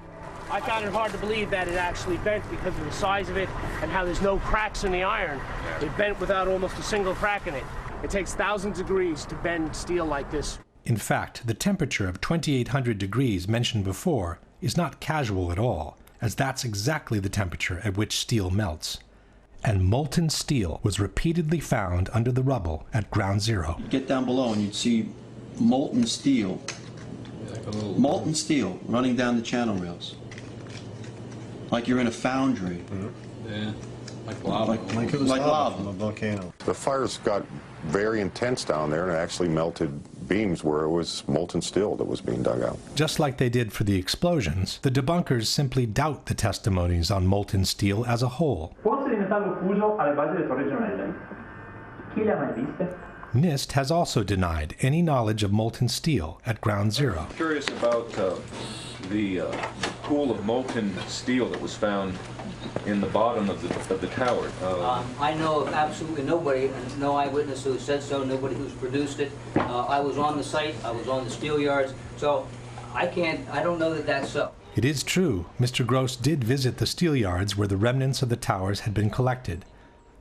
I found it hard to believe that it actually bent because of the size of it and how there's no cracks in the iron. It bent without almost a single crack in it. It takes thousands of degrees to bend steel like this. In fact, the temperature of 2,800 degrees mentioned before is not casual at all, as that's exactly the temperature at which steel melts. And molten steel was repeatedly found under the rubble at Ground Zero. You'd get down below and you'd see molten steel running down the channel rails. Like you're in a foundry. Yeah, like lava. Like it was lava from a volcano. The fires got very intense down there and it actually melted beams where it was molten steel that was being dug out. Just like they did for the explosions, the debunkers simply doubt the testimonies on molten steel as a whole. NIST has also denied any knowledge of molten steel at Ground Zero. I'm curious about the pool of molten steel that was found in the bottom of the tower. I know of absolutely nobody, and no eyewitness who said so, nobody who's produced it. I was on the site, I was on the steel yards, so I don't know that that's so. It is true, Mr. Gross did visit the steel yards where the remnants of the towers had been collected.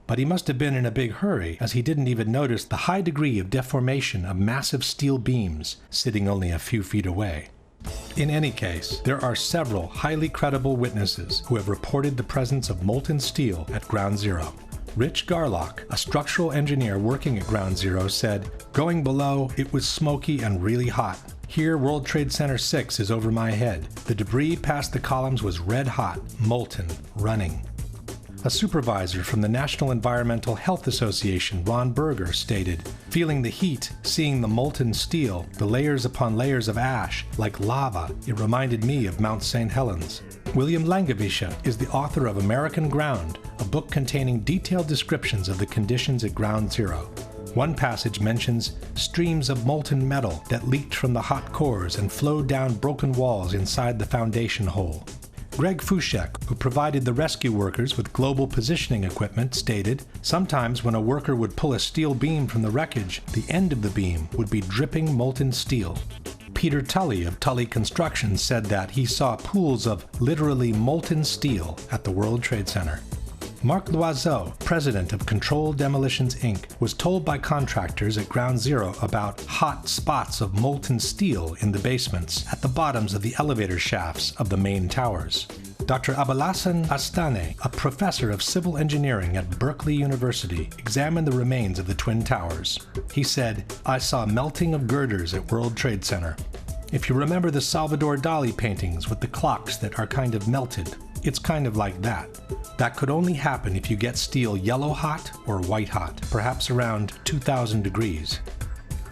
But he must have been in a big hurry, as he didn't even notice the high degree of deformation of massive steel beams sitting only a few feet away. In any case, there are several highly credible witnesses who have reported the presence of molten steel at Ground Zero. Rich Garlock, a structural engineer working at Ground Zero, said, "Going below, it was smoky and really hot. Here, World Trade Center 6 is over my head. The debris past the columns was red hot, molten, running." A supervisor from the National Environmental Health Association, Ron Berger, stated, "Feeling the heat, seeing the molten steel, the layers upon layers of ash, like lava, it reminded me of Mount St. Helens." William Langewiesche is the author of American Ground, a book containing detailed descriptions of the conditions at Ground Zero. One passage mentions streams of molten metal that leaked from the hot cores and flowed down broken walls inside the foundation hole. Greg Fushek, who provided the rescue workers with global positioning equipment, stated, "Sometimes when a worker would pull a steel beam from the wreckage, the end of the beam would be dripping molten steel." Peter Tully of Tully Construction said that he saw pools of literally molten steel at the World Trade Center. Marc Loiseau, president of Control Demolitions Inc., was told by contractors at Ground Zero about hot spots of molten steel in the basements at the bottoms of the elevator shafts of the main towers. Dr. Abolhassan Astane, a professor of civil engineering at Berkeley University, examined the remains of the Twin Towers. He said, "I saw melting of girders at World Trade Center. If you remember the Salvador Dali paintings with the clocks that are kind of melted, it's kind of like that. That could only happen if you get steel yellow hot or white hot, perhaps around 2,000 degrees.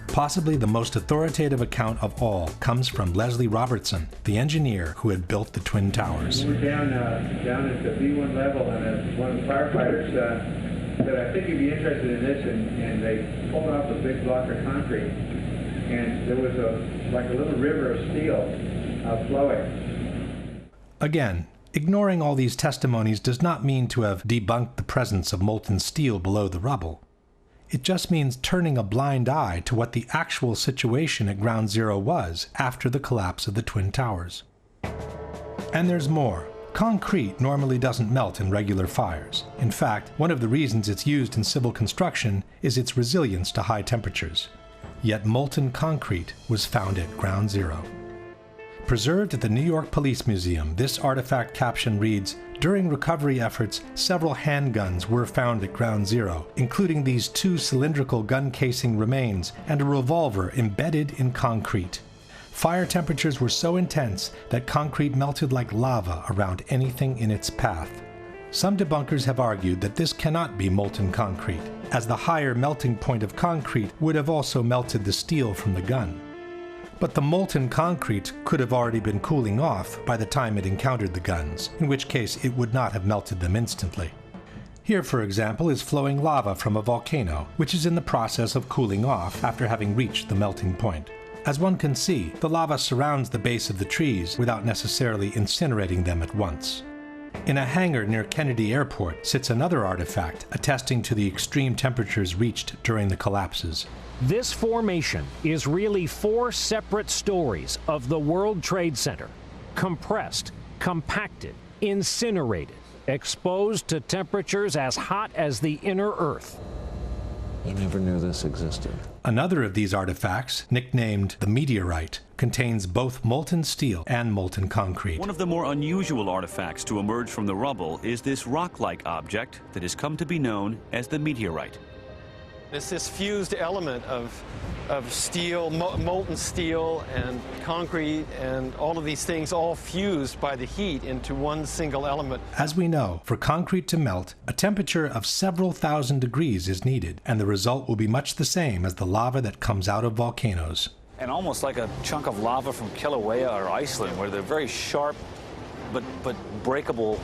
Possibly the most authoritative account of all comes from Leslie Robertson, the engineer who had built the Twin Towers. We were down at the B1 level, and one of the firefighters said, "I think you'd be interested in this," and they pulled off a big block of concrete, and there was like a little river of steel flowing. Again, ignoring all these testimonies does not mean to have debunked the presence of molten steel below the rubble. It just means turning a blind eye to what the actual situation at Ground Zero was after the collapse of the Twin Towers. And there's more. Concrete normally doesn't melt in regular fires. In fact, one of the reasons it's used in civil construction is its resilience to high temperatures. Yet molten concrete was found at Ground Zero. Preserved at the New York Police Museum, this artifact caption reads, "During recovery efforts, several handguns were found at Ground Zero, including these 2 cylindrical gun casing remains and a revolver embedded in concrete. Fire temperatures were so intense that concrete melted like lava around anything in its path." Some debunkers have argued that this cannot be molten concrete, as the higher melting point of concrete would have also melted the steel from the gun. But the molten concrete could have already been cooling off by the time it encountered the guns, in which case it would not have melted them instantly. Here, for example, is flowing lava from a volcano, which is in the process of cooling off after having reached the melting point. As one can see, the lava surrounds the base of the trees without necessarily incinerating them at once. In a hangar near Kennedy Airport sits another artifact attesting to the extreme temperatures reached during the collapses. This formation is really 4 separate stories of the World Trade Center, compressed, compacted, incinerated, exposed to temperatures as hot as the inner Earth. I never knew this existed. Another of these artifacts, nicknamed the meteorite, contains both molten steel and molten concrete. One of the more unusual artifacts to emerge from the rubble is this rock-like object that has come to be known as the meteorite. It's this fused element of steel, molten steel and concrete and all of these things all fused by the heat into one single element. As we know, for concrete to melt, a temperature of several thousand degrees is needed, and the result will be much the same as the lava that comes out of volcanoes. And almost like a chunk of lava from Kilauea or Iceland, where they're very sharp but breakable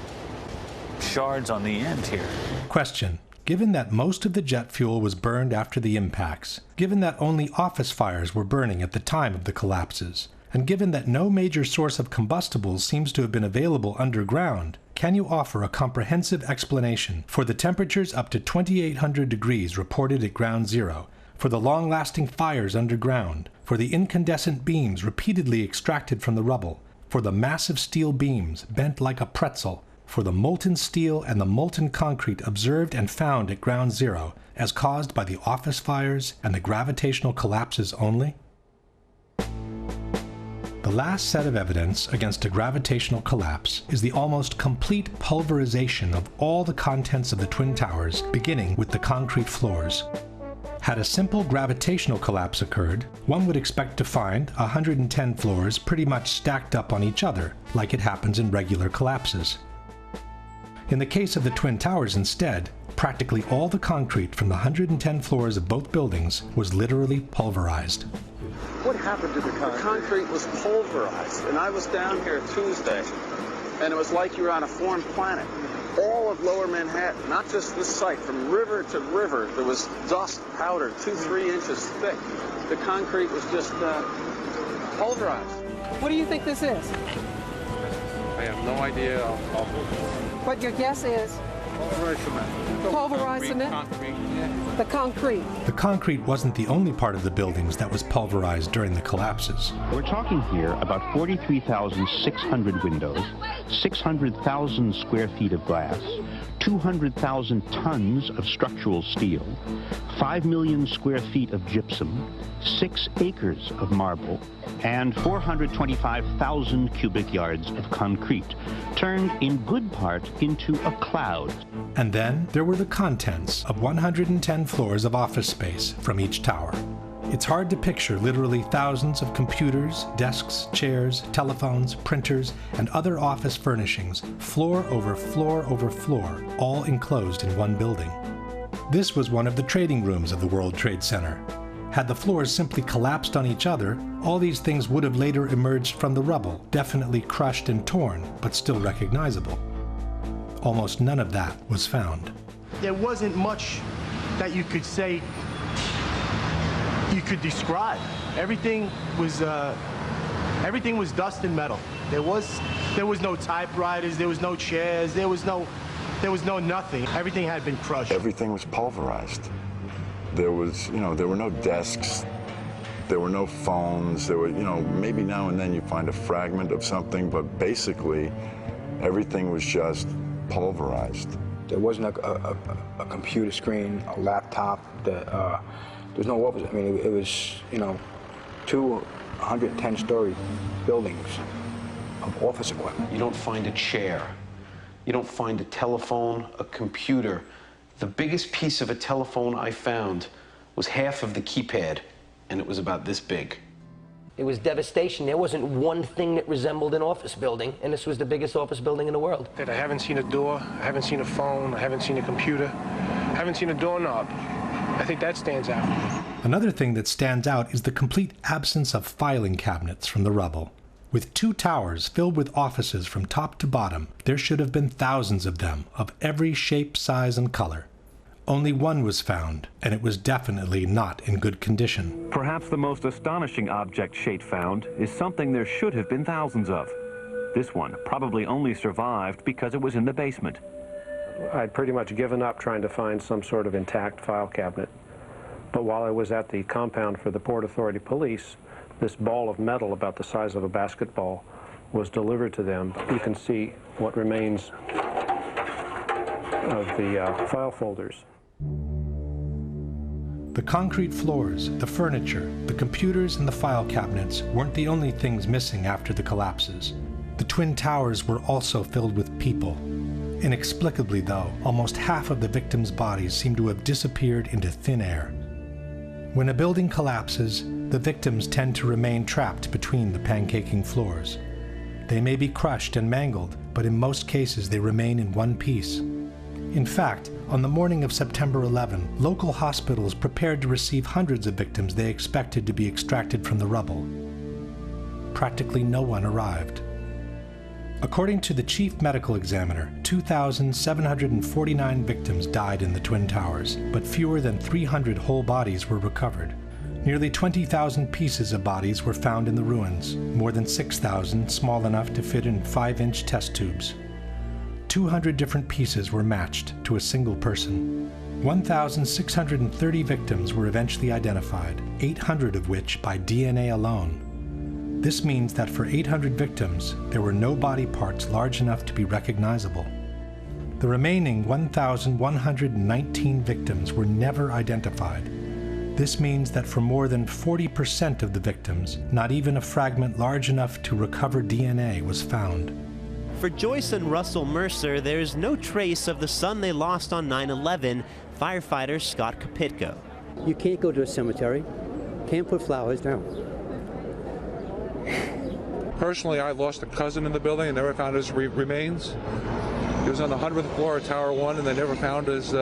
shards on the end here. Question. Given that most of the jet fuel was burned after the impacts, given that only office fires were burning at the time of the collapses, and given that no major source of combustibles seems to have been available underground, can you offer a comprehensive explanation for the temperatures up to 2,800 degrees reported at Ground Zero, for the long-lasting fires underground, for the incandescent beams repeatedly extracted from the rubble, for the massive steel beams bent like a pretzel, for the molten steel and the molten concrete observed and found at Ground Zero as caused by the office fires and the gravitational collapses only? The last set of evidence against a gravitational collapse is the almost complete pulverization of all the contents of the Twin Towers, beginning with the concrete floors. Had a simple gravitational collapse occurred, one would expect to find 110 floors pretty much stacked up on each other, like it happens in regular collapses. In the case of the Twin Towers instead, practically all the concrete from the 110 floors of both buildings was literally pulverized. What happened to the concrete? The concrete was pulverized, and I was down here Tuesday, and it was like you were on a foreign planet. All of Lower Manhattan, not just this site, from river to river, there was dust, powder, 2-3 inches thick. The concrete was just pulverized. What do you think this is? I have no idea. What your guess is? Pulverized cement. Pulverized cement? Concrete. The concrete. The concrete wasn't the only part of the buildings that was pulverized during the collapses. We're talking here about 43,600 windows, 600,000 square feet of glass, 200,000 tons of structural steel, 5 million square feet of gypsum, 6 acres of marble, and 425,000 cubic yards of concrete, turned in good part into a cloud. And then there were the contents of 110 floors of office space from each tower. It's hard to picture literally thousands of computers, desks, chairs, telephones, printers, and other office furnishings, floor over floor over floor, all enclosed in one building. This was one of the trading rooms of the World Trade Center. Had the floors simply collapsed on each other, all these things would have later emerged from the rubble, definitely crushed and torn, but still recognizable. Almost none of that was found. There wasn't much that you could say, you could describe. Everything was dust and metal. There was no typewriters, there was no chairs, there was no nothing. Everything had been crushed. Everything was pulverized. There was, there were no desks, there were no phones, there were, maybe now and then you find a fragment of something, but basically everything was just pulverized. There wasn't a computer screen, a laptop, there was no office. I mean, it was, 210-story buildings of office equipment. You don't find a chair. You don't find a telephone, a computer. The biggest piece of a telephone I found was half of the keypad, and it was about this big. It was devastation. There wasn't one thing that resembled an office building, and this was the biggest office building in the world. I haven't seen a door, I haven't seen a phone, I haven't seen a computer, I haven't seen a doorknob. I think that stands out. Another thing that stands out is the complete absence of filing cabinets from the rubble. With 2 towers filled with offices from top to bottom, there should have been thousands of them, of every shape, size, and color. Only one was found, and it was definitely not in good condition. Perhaps the most astonishing object Shate found is something there should have been thousands of. This one probably only survived because it was in the basement. I'd pretty much given up trying to find some sort of intact file cabinet. But while I was at the compound for the Port Authority Police, this ball of metal about the size of a basketball was delivered to them. You can see what remains of the file folders. The concrete floors, the furniture, the computers, and the file cabinets weren't the only things missing after the collapses. The Twin Towers were also filled with people. Inexplicably, though, almost half of the victims' bodies seem to have disappeared into thin air. When a building collapses, the victims tend to remain trapped between the pancaking floors. They may be crushed and mangled, but in most cases they remain in one piece. In fact, on the morning of September 11, local hospitals prepared to receive hundreds of victims they expected to be extracted from the rubble. Practically no one arrived. According to the chief medical examiner, 2,749 victims died in the Twin Towers, but fewer than 300 whole bodies were recovered. Nearly 20,000 pieces of bodies were found in the ruins, more than 6,000 small enough to fit in 5-inch test tubes. 200 different pieces were matched to a single person. 1,630 victims were eventually identified, 800 of which by DNA alone. This means that for 800 victims, there were no body parts large enough to be recognizable. The remaining 1,119 victims were never identified. This means that for more than 40% of the victims, not even a fragment large enough to recover DNA was found. For Joyce and Russell Mercer, there is no trace of the son they lost on 9/11, firefighter Scott Kopitko. You can't go to a cemetery, can't put flowers down. Personally, I lost a cousin in the building and never found his remains. He was on the 100th floor of Tower 1, and they never found his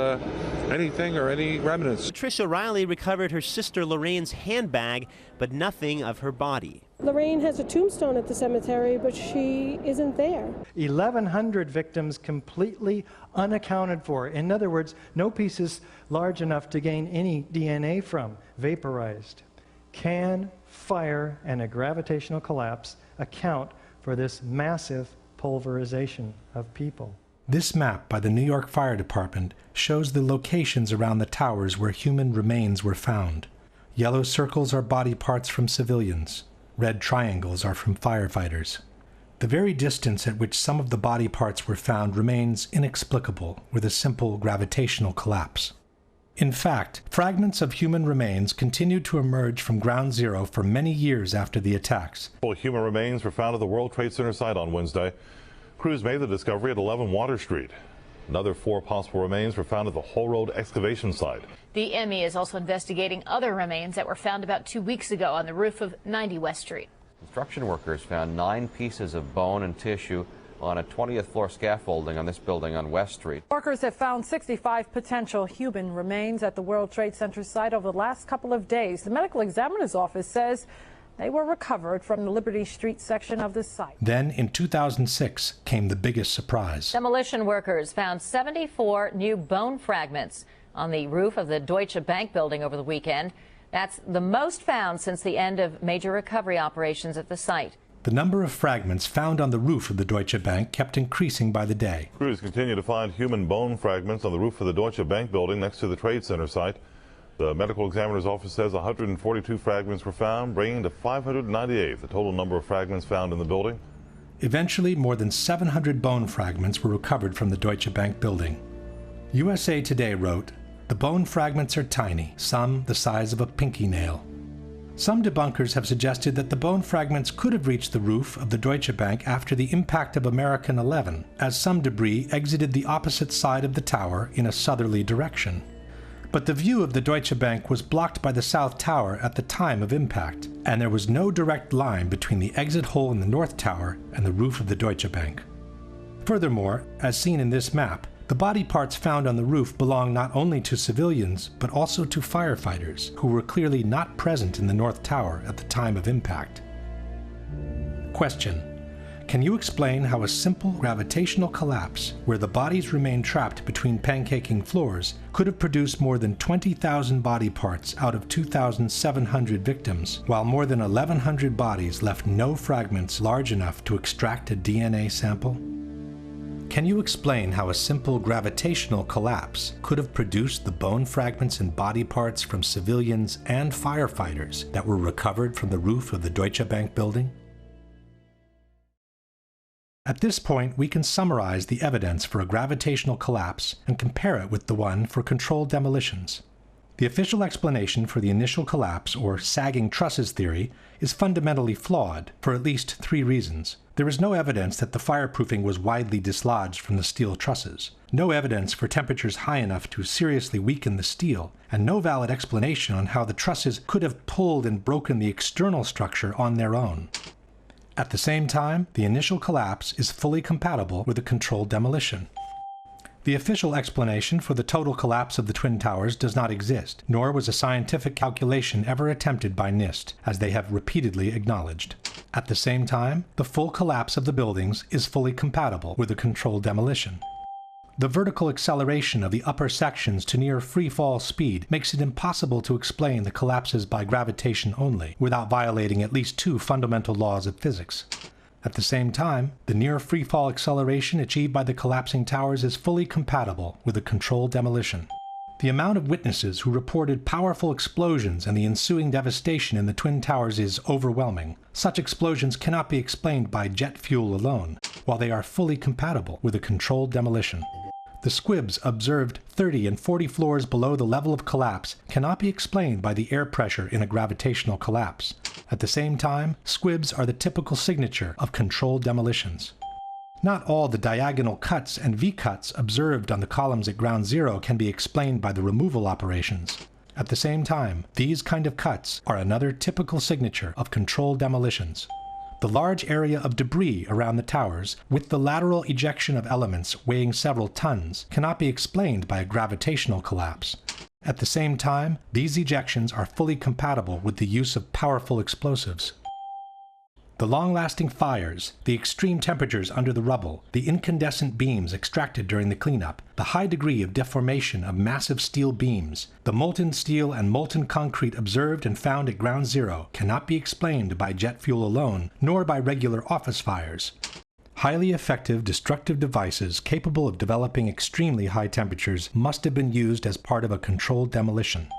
anything or any remnants. Patricia Riley recovered her sister Lorraine's handbag, but nothing of her body. Lorraine has a tombstone at the cemetery, but she isn't there. 1,100 victims completely unaccounted for. In other words, no pieces large enough to gain any DNA from, vaporized. Can fire and a gravitational collapse account for this massive pulverization of people? This map by the New York Fire Department shows the locations around the towers where human remains were found. Yellow circles are body parts from civilians. Red triangles are from firefighters. The very distance at which some of the body parts were found remains inexplicable with a simple gravitational collapse. In fact, fragments of human remains continued to emerge from Ground Zero for many years after the attacks. Human remains were found at the World Trade Center site on Wednesday. Crews made the discovery at 11 Water Street. Another 4 possible remains were found at the Whole Road excavation site. The ME is also investigating other remains that were found about 2 weeks ago on the roof of 90 West Street. Construction workers found 9 pieces of bone and tissue on a 20th floor scaffolding on this building on West Street. Workers have found 65 potential human remains at the World Trade Center site over the last couple of days. The medical examiner's office says they were recovered from the Liberty Street section of the site. Then, in 2006, came the biggest surprise. Demolition workers found 74 new bone fragments on the roof of the Deutsche Bank building over the weekend. That's the most found since the end of major recovery operations at the site. The number of fragments found on the roof of the Deutsche Bank kept increasing by the day. Crews continue to find human bone fragments on the roof of the Deutsche Bank building next to the Trade Center site. The medical examiner's office says 142 fragments were found, bringing to 598 the total number of fragments found in the building. Eventually, more than 700 bone fragments were recovered from the Deutsche Bank building. USA Today wrote, "The bone fragments are tiny, some the size of a pinky nail." Some debunkers have suggested that the bone fragments could have reached the roof of the Deutsche Bank after the impact of American 11, as some debris exited the opposite side of the tower in a southerly direction. But the view of the Deutsche Bank was blocked by the South Tower at the time of impact, and there was no direct line between the exit hole in the North Tower and the roof of the Deutsche Bank. Furthermore, as seen in this map, the body parts found on the roof belong not only to civilians, but also to firefighters, who were clearly not present in the North Tower at the time of impact. Question: can you explain how a simple gravitational collapse, where the bodies remain trapped between pancaking floors, could have produced more than 20,000 body parts out of 2,700 victims, while more than 1,100 bodies left no fragments large enough to extract a DNA sample? Can you explain how a simple gravitational collapse could have produced the bone fragments and body parts from civilians and firefighters that were recovered from the roof of the Deutsche Bank building? At this point, we can summarize the evidence for a gravitational collapse and compare it with the one for controlled demolitions. The official explanation for the initial collapse, or sagging trusses theory, is fundamentally flawed for at least 3 reasons. There is no evidence that the fireproofing was widely dislodged from the steel trusses, no evidence for temperatures high enough to seriously weaken the steel, and no valid explanation on how the trusses could have pulled and broken the external structure on their own. At the same time, the initial collapse is fully compatible with a controlled demolition. The official explanation for the total collapse of the Twin Towers does not exist, nor was a scientific calculation ever attempted by NIST, as they have repeatedly acknowledged. At the same time, the full collapse of the buildings is fully compatible with a controlled demolition. The vertical acceleration of the upper sections to near free-fall speed makes it impossible to explain the collapses by gravitation only, without violating at least 2 fundamental laws of physics. At the same time, the near free-fall acceleration achieved by the collapsing towers is fully compatible with a controlled demolition. The amount of witnesses who reported powerful explosions and the ensuing devastation in the Twin Towers is overwhelming. Such explosions cannot be explained by jet fuel alone, while they are fully compatible with a controlled demolition. The squibs observed 30 and 40 floors below the level of collapse cannot be explained by the air pressure in a gravitational collapse. At the same time, squibs are the typical signature of controlled demolitions. Not all the diagonal cuts and V-cuts observed on the columns at Ground Zero can be explained by the removal operations. At the same time, these kind of cuts are another typical signature of controlled demolitions. The large area of debris around the towers, with the lateral ejection of elements weighing several tons, cannot be explained by a gravitational collapse. At the same time, these ejections are fully compatible with the use of powerful explosives. The long-lasting fires, the extreme temperatures under the rubble, the incandescent beams extracted during the cleanup, the high degree of deformation of massive steel beams, the molten steel and molten concrete observed and found at Ground Zero cannot be explained by jet fuel alone, nor by regular office fires. Highly effective destructive devices capable of developing extremely high temperatures must have been used as part of a controlled demolition.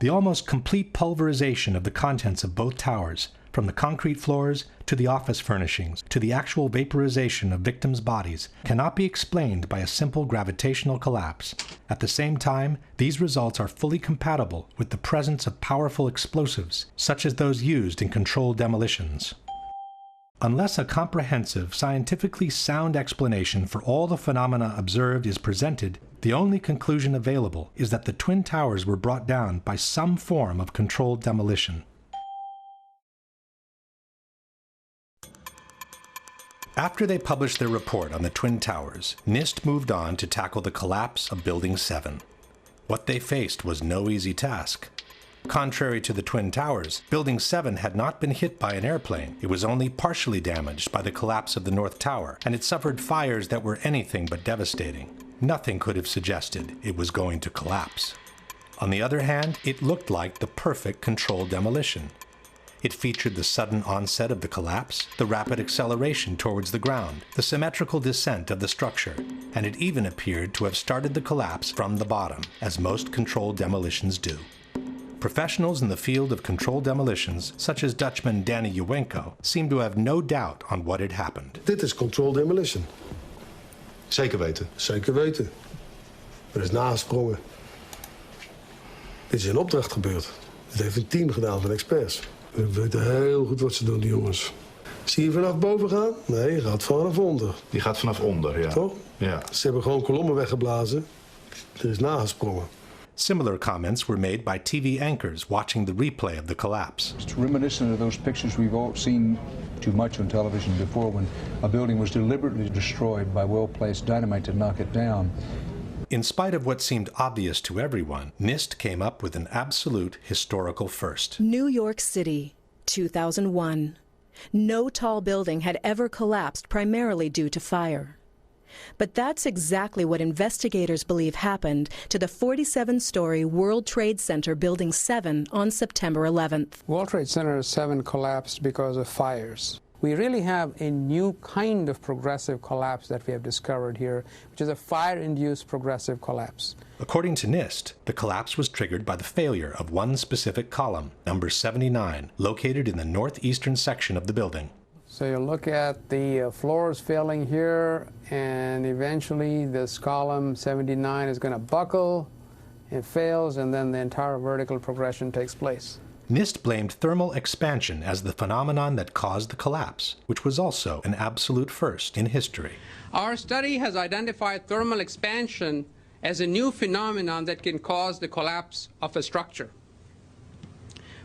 The almost complete pulverization of the contents of both towers, from the concrete floors to the office furnishings to the actual vaporization of victims' bodies, cannot be explained by a simple gravitational collapse. At the same time, these results are fully compatible with the presence of powerful explosives, such as those used in controlled demolitions. Unless a comprehensive, scientifically sound explanation for all the phenomena observed is presented, the only conclusion available is that the Twin Towers were brought down by some form of controlled demolition. After they published their report on the Twin Towers, NIST moved on to tackle the collapse of Building 7. What they faced was no easy task. Contrary to the Twin Towers, Building 7 had not been hit by an airplane. It was only partially damaged by the collapse of the North Tower, and it suffered fires that were anything but devastating. Nothing could have suggested it was going to collapse. On the other hand, it looked like the perfect controlled demolition. It featured the sudden onset of the collapse, the rapid acceleration towards the ground, the symmetrical descent of the structure, and it even appeared to have started the collapse from the bottom, as most controlled demolitions do. Professionals in the field of controlled demolitions, such as Dutchman Danny Uwenko, seem to have no doubt on what had happened. Dit is controlled demolition. Zeker weten? Zeker weten. Er is nagesprongen. Dit is in opdracht gebeurd. Dit heeft een team gedaan van experts. We weten heel goed wat ze doen, die jongens. Zie je vanaf boven gaan? Nee, je gaat vanaf onder. Die gaat vanaf onder, ja. Toch? Ja. Ze hebben gewoon kolommen weggeblazen. Er is nagesprongen. Similar comments were made by TV anchors watching the replay of the collapse. It's reminiscent of those pictures we've all seen too much on television before when a building was deliberately destroyed by well-placed dynamite to knock it down. In spite of what seemed obvious to everyone, NIST came up with an absolute historical first. New York City, 2001. No tall building had ever collapsed primarily due to fire. But that's exactly what investigators believe happened to the 47-story World Trade Center Building 7 on September 11th. World Trade Center 7 collapsed because of fires. We really have a new kind of progressive collapse that we have discovered here, which is a fire-induced progressive collapse. According to NIST, the collapse was triggered by the failure of one specific column, number 79, located in the northeastern section of the building. So you look at the floors failing here, and eventually this column 79 is going to buckle, it fails, and then the entire vertical progression takes place. NIST blamed thermal expansion as the phenomenon that caused the collapse, which was also an absolute first in history. Our study has identified thermal expansion as a new phenomenon that can cause the collapse of a structure.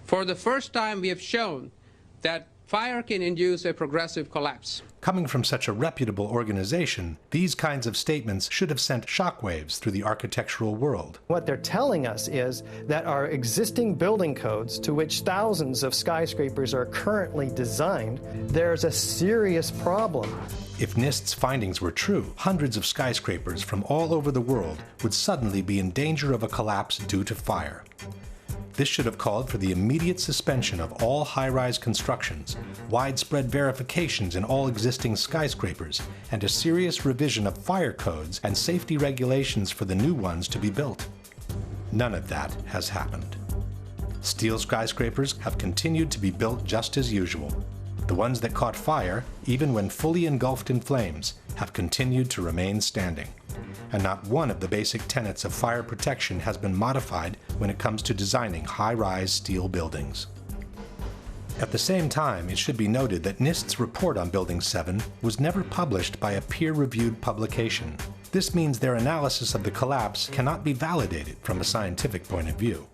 For the first time, we have shown that fire can induce a progressive collapse. Coming from such a reputable organization, these kinds of statements should have sent shockwaves through the architectural world. What they're telling us is that our existing building codes, to which thousands of skyscrapers are currently designed, there's a serious problem. If NIST's findings were true, hundreds of skyscrapers from all over the world would suddenly be in danger of a collapse due to fire. This should have called for the immediate suspension of all high-rise constructions, widespread verifications in all existing skyscrapers, and a serious revision of fire codes and safety regulations for the new ones to be built. None of that has happened. Steel skyscrapers have continued to be built just as usual. The ones that caught fire, even when fully engulfed in flames, have continued to remain standing. And not one of the basic tenets of fire protection has been modified when it comes to designing high-rise steel buildings. At the same time, it should be noted that NIST's report on Building 7 was never published by a peer-reviewed publication. This means their analysis of the collapse cannot be validated from a scientific point of view.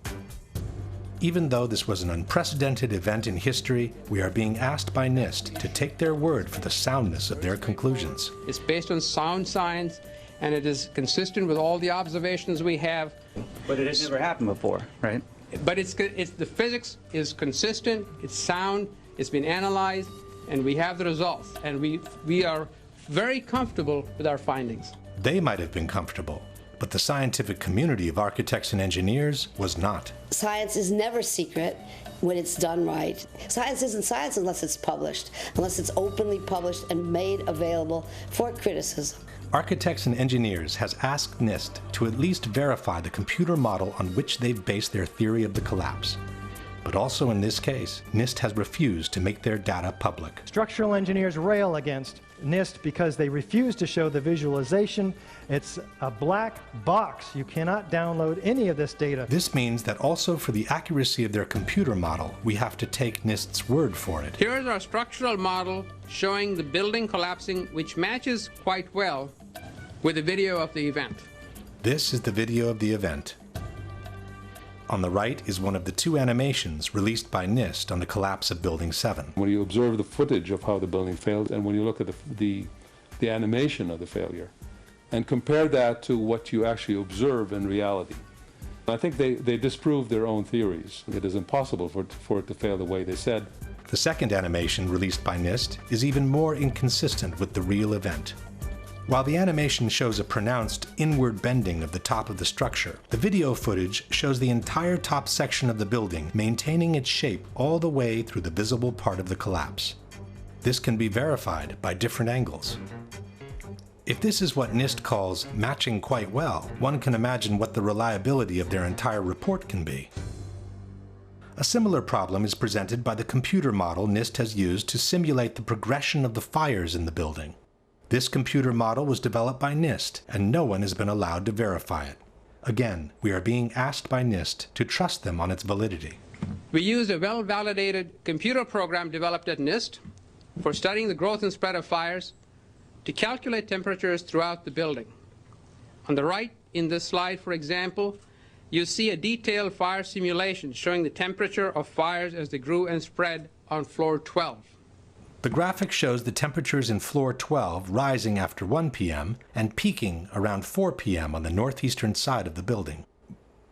Even though this was an unprecedented event in history, we are being asked by NIST to take their word for the soundness of their conclusions. It's based on sound science, and it is consistent with all the observations we have. But it has never happened before, right? But the physics is consistent, it's sound, it's been analyzed, and we have the results. And we are very comfortable with our findings. They might have been comfortable, but the scientific community of architects and engineers was not. Science is never secret when it's done right. Science isn't science unless it's published, unless it's openly published and made available for criticism. Architects and Engineers has asked NIST to at least verify the computer model on which they've based their theory of the collapse. But also in this case, NIST has refused to make their data public. Structural engineers rail against NIST because they refuse to show the visualization. It's a black box. You cannot download any of this data. This means that also for the accuracy of their computer model, we have to take NIST's word for it. Here is our structural model showing the building collapsing, which matches quite well with the video of the event. This is the video of the event. On the right is one of the two animations released by NIST on the collapse of Building 7. When you observe the footage of how the building failed, and when you look at the animation of the failure, and compare that to what you actually observe in reality, I think they disprove their own theories. It is impossible for it to fail the way they said. The second animation released by NIST is even more inconsistent with the real event. While the animation shows a pronounced inward bending of the top of the structure, the video footage shows the entire top section of the building maintaining its shape all the way through the visible part of the collapse. This can be verified by different angles. If this is what NIST calls matching quite well, one can imagine what the reliability of their entire report can be. A similar problem is presented by the computer model NIST has used to simulate the progression of the fires in the building. This computer model was developed by NIST, and no one has been allowed to verify it. Again, we are being asked by NIST to trust them on its validity. We used a well-validated computer program developed at NIST for studying the growth and spread of fires to calculate temperatures throughout the building. On the right in this slide, for example, you see a detailed fire simulation showing the temperature of fires as they grew and spread on floor 12. The graphic shows the temperatures in floor 12 rising after 1 p.m. and peaking around 4 p.m. on the northeastern side of the building.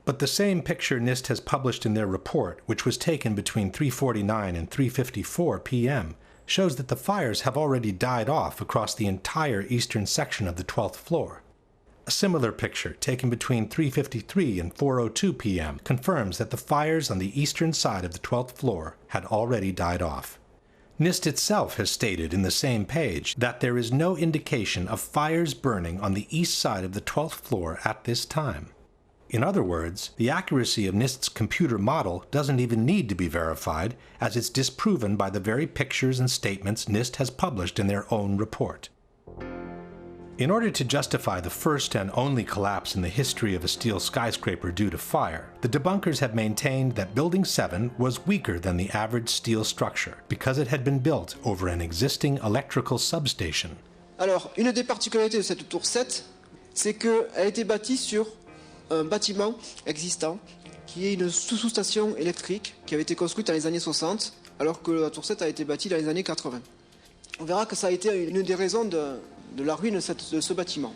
But the same picture NIST has published in their report, which was taken between 3:49 and 3:54 p.m., shows that the fires have already died off across the entire eastern section of the 12th floor. A similar picture, taken between 3:53 and 4:02 p.m., confirms that the fires on the eastern side of the 12th floor had already died off. NIST itself has stated in the same page that there is no indication of fires burning on the east side of the 12th floor at this time. In other words, the accuracy of NIST's computer model doesn't even need to be verified, as it's disproven by the very pictures and statements NIST has published in their own report. In order to justify the first and only collapse in the history of a steel skyscraper due to fire, the debunkers have maintained that Building 7 was weaker than the average steel structure because it had been built over an existing electrical substation. Alors, une des particularités de cette tour 7, c'est qu'elle a été bâtie sur un bâtiment existant qui est une sous-station électrique qui avait été construite dans les années 60 alors que la tour 7 a été bâtie dans les années 80. On verra que ça a été une des raisons de la ruine de ce bâtiment.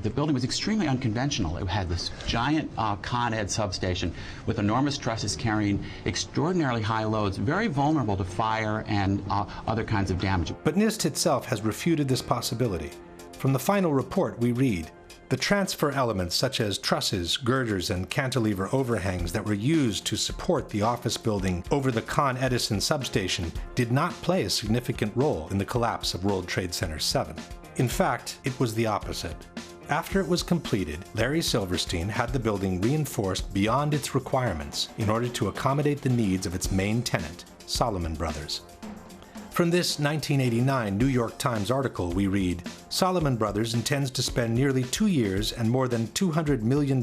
The building was extremely unconventional. It had this giant Con Ed substation with enormous trusses carrying extraordinarily high loads, very vulnerable to fire and other kinds of damage. But NIST itself has refuted this possibility. From the final report we read, the transfer elements such as trusses, girders, and cantilever overhangs that were used to support the office building over the Con Edison substation did not play a significant role in the collapse of World Trade Center 7. In fact, it was the opposite. After it was completed, Larry Silverstein had the building reinforced beyond its requirements in order to accommodate the needs of its main tenant, Salomon Brothers. From this 1989 New York Times article we read, Salomon Brothers intends to spend nearly 2 years and more than $200 million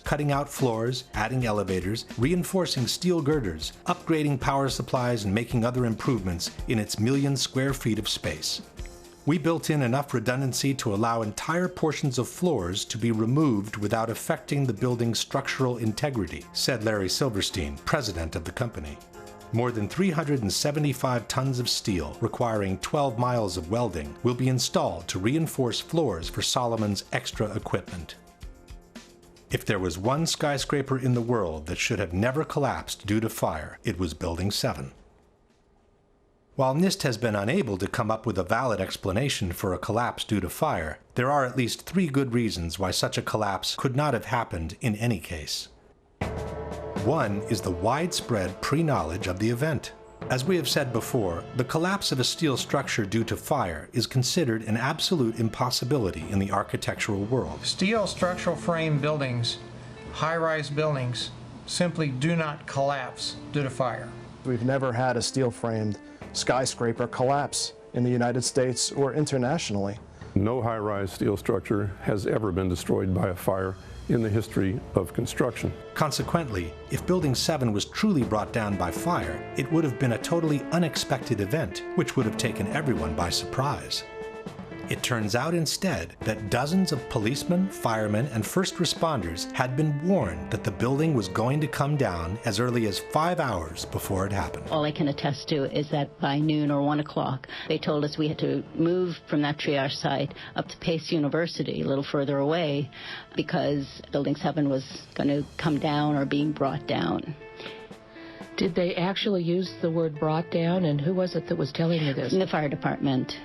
cutting out floors, adding elevators, reinforcing steel girders, upgrading power supplies, and making other improvements in its million square feet of space. We built in enough redundancy to allow entire portions of floors to be removed without affecting the building's structural integrity, said Larry Silverstein, president of the company. More than 375 tons of steel, requiring 12 miles of welding, will be installed to reinforce floors for Salomon's extra equipment. If there was one skyscraper in the world that should have never collapsed due to fire, it was Building 7. While NIST has been unable to come up with a valid explanation for a collapse due to fire, there are at least 3 good reasons why such a collapse could not have happened in any case. One is the widespread pre-knowledge of the event. As we have said before, the collapse of a steel structure due to fire is considered an absolute impossibility in the architectural world. Steel structural frame buildings, high-rise buildings, simply do not collapse due to fire. We've never had a steel-framed skyscraper collapse in the United States or internationally. No high-rise steel structure has ever been destroyed by a fire in the history of construction. Consequently, if Building 7 was truly brought down by fire, it would have been a totally unexpected event, which would have taken everyone by surprise. It turns out instead that dozens of policemen, firemen, and first responders had been warned that the building was going to come down as early as 5 hours before it happened. All I can attest to is that by noon or 1 o'clock, they told us we had to move from that triage site up to Pace University, a little further away, because Building 7 was going to come down or being brought down. Did they actually use the word brought down, and who was it that was telling you this? The fire department,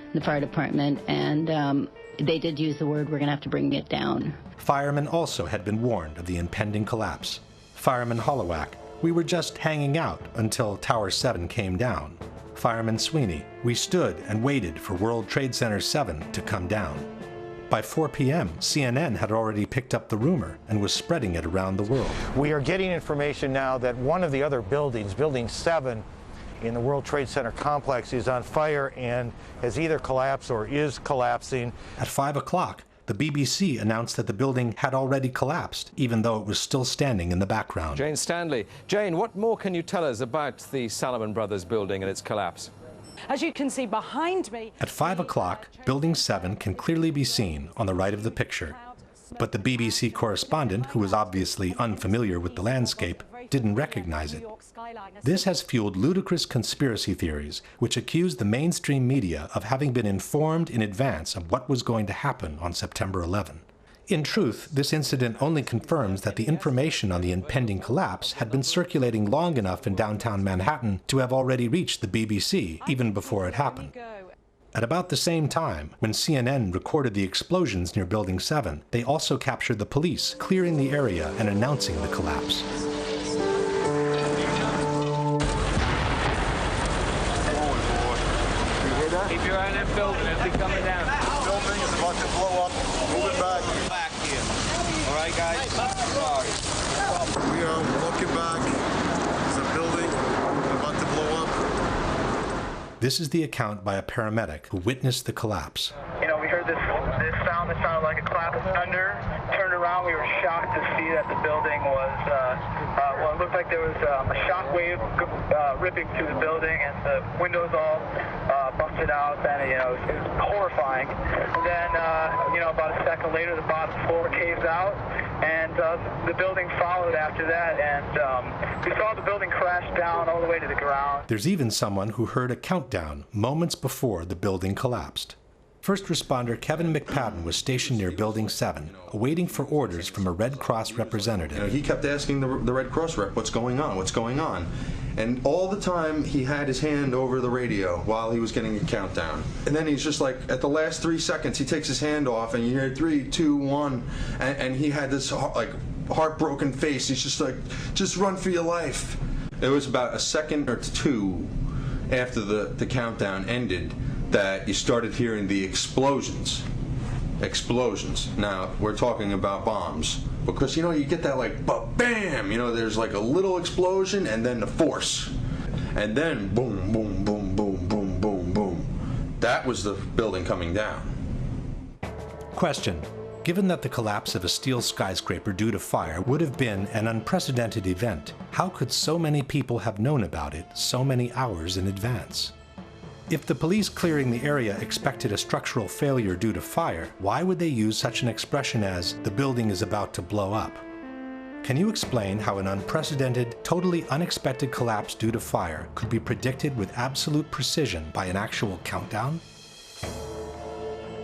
and they did use the word, we're going to have to bring it down. Firemen also had been warned of the impending collapse. Fireman Hollowak, we were just hanging out until Tower 7 came down. Fireman Sweeney, we stood and waited for World Trade Center 7 to come down. By 4 p.m., CNN had already picked up the rumor and was spreading it around the world. We are getting information now that one of the other buildings, Building 7 in the World Trade Center complex, is on fire and has either collapsed or is collapsing. At 5 o'clock, the BBC announced that the building had already collapsed, even though it was still standing in the background. Jane Stanley. Jane, what more can you tell us about the Salomon Brothers building and its collapse? As you can see behind me... At 5 o'clock, Building 7 can clearly be seen on the right of the picture. But the BBC correspondent, who was obviously unfamiliar with the landscape, didn't recognize it. This has fueled ludicrous conspiracy theories, which accuse the mainstream media of having been informed in advance of what was going to happen on September 11. In truth, this incident only confirms that the information on the impending collapse had been circulating long enough in downtown Manhattan to have already reached the BBC even before it happened. At about the same time, when CNN recorded the explosions near Building 7, they also captured the police clearing the area and announcing the collapse. Keep your eye on that building, it'll be coming down. The building is about to blow up. Moving back. Back here. All right, guys? Sorry. We are looking back. There's a building about to blow up. This is the account by a paramedic who witnessed the collapse. You know, we heard this sound that sounded like a clap of thunder. Turned around, we were shocked to see that the building was, it looked like there was a shock wave ripping through the building, and the windows all busted out, and it was horrifying. And then, about a second later, the bottom floor caves out, and the building followed after that, and we saw the building crash down all the way to the ground. There's even someone who heard a countdown moments before the building collapsed. First responder Kevin McPadden was stationed near Building 7, awaiting for orders from a Red Cross representative. He kept asking the Red Cross rep, what's going on, what's going on? And all the time he had his hand over the radio while he was getting a countdown. And then he's just like, at the last 3 seconds, he takes his hand off and you hear 3, 2, 1, and he had this heartbroken face. He's just like, just run for your life. It was about a second or two after the countdown ended that you started hearing the explosions. Now, we're talking about bombs. Because, you get that bam, there's like a little explosion and then the force. And then boom, boom, boom, boom, boom, boom, boom. That was the building coming down. Question. Given that the collapse of a steel skyscraper due to fire would have been an unprecedented event, how could so many people have known about it so many hours in advance? If the police clearing the area expected a structural failure due to fire, why would they use such an expression as, the building is about to blow up? Can you explain how an unprecedented, totally unexpected collapse due to fire could be predicted with absolute precision by an actual countdown?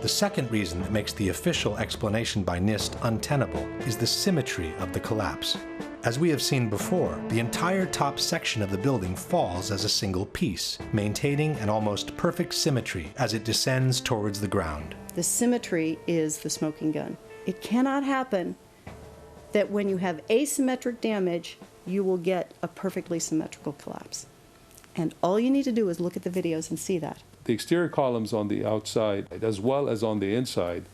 The second reason that makes the official explanation by NIST untenable is the symmetry of the collapse. As we have seen before, the entire top section of the building falls as a single piece, maintaining an almost perfect symmetry as it descends towards the ground. The symmetry is the smoking gun. It cannot happen that when you have asymmetric damage, you will get a perfectly symmetrical collapse. And all you need to do is look at the videos and see that. The exterior columns on the outside, as well as on the inside,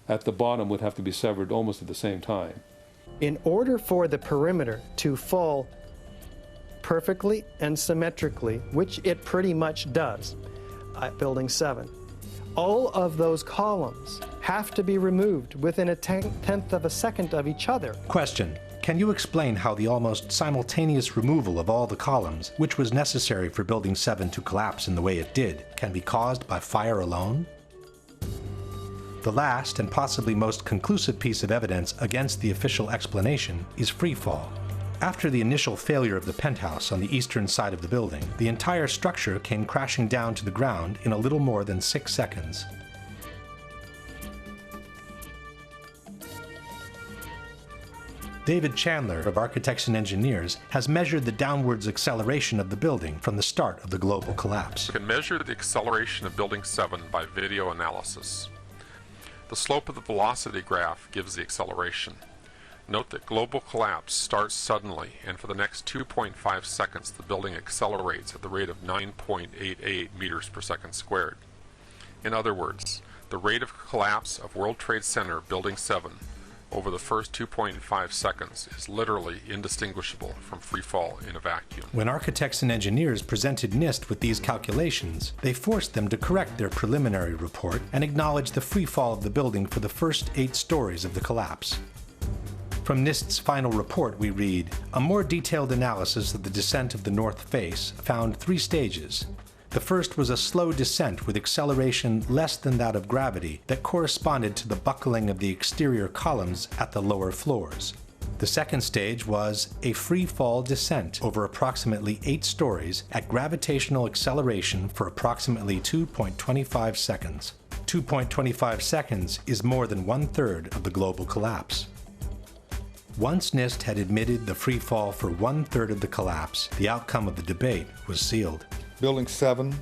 at the bottom would have to be severed almost at the same time. In order for the perimeter to fall perfectly and symmetrically, which it pretty much does at Building 7, all of those columns have to be removed within a tenth of a second of each other. Question: can you explain how the almost simultaneous removal of all the columns, which was necessary for Building 7 to collapse in the way it did, can be caused by fire alone? The last and possibly most conclusive piece of evidence against the official explanation is freefall. After the initial failure of the penthouse on the eastern side of the building, the entire structure came crashing down to the ground in a little more than 6 seconds. David Chandler of Architects and Engineers has measured the downwards acceleration of the building from the start of the global collapse. We can measure the acceleration of Building 7 by video analysis. The slope of the velocity graph gives the acceleration. Note that global collapse starts suddenly, and for the next 2.5 seconds the building accelerates at the rate of 9.88 meters per second squared. In other words, the rate of collapse of World Trade Center Building 7 over the first 2.5 seconds is literally indistinguishable from free fall in a vacuum. When Architects and Engineers presented NIST with these calculations, they forced them to correct their preliminary report and acknowledge the free fall of the building for the first 8 stories of the collapse. From NIST's final report we read, a more detailed analysis of the descent of the north face found 3 stages. The first was a slow descent with acceleration less than that of gravity that corresponded to the buckling of the exterior columns at the lower floors. The second stage was a free fall descent over approximately 8 stories at gravitational acceleration for approximately 2.25 seconds. 2.25 seconds is more than 1/3 of the global collapse. Once NIST had admitted the free fall for 1/3 of the collapse, the outcome of the debate was sealed. Building 7,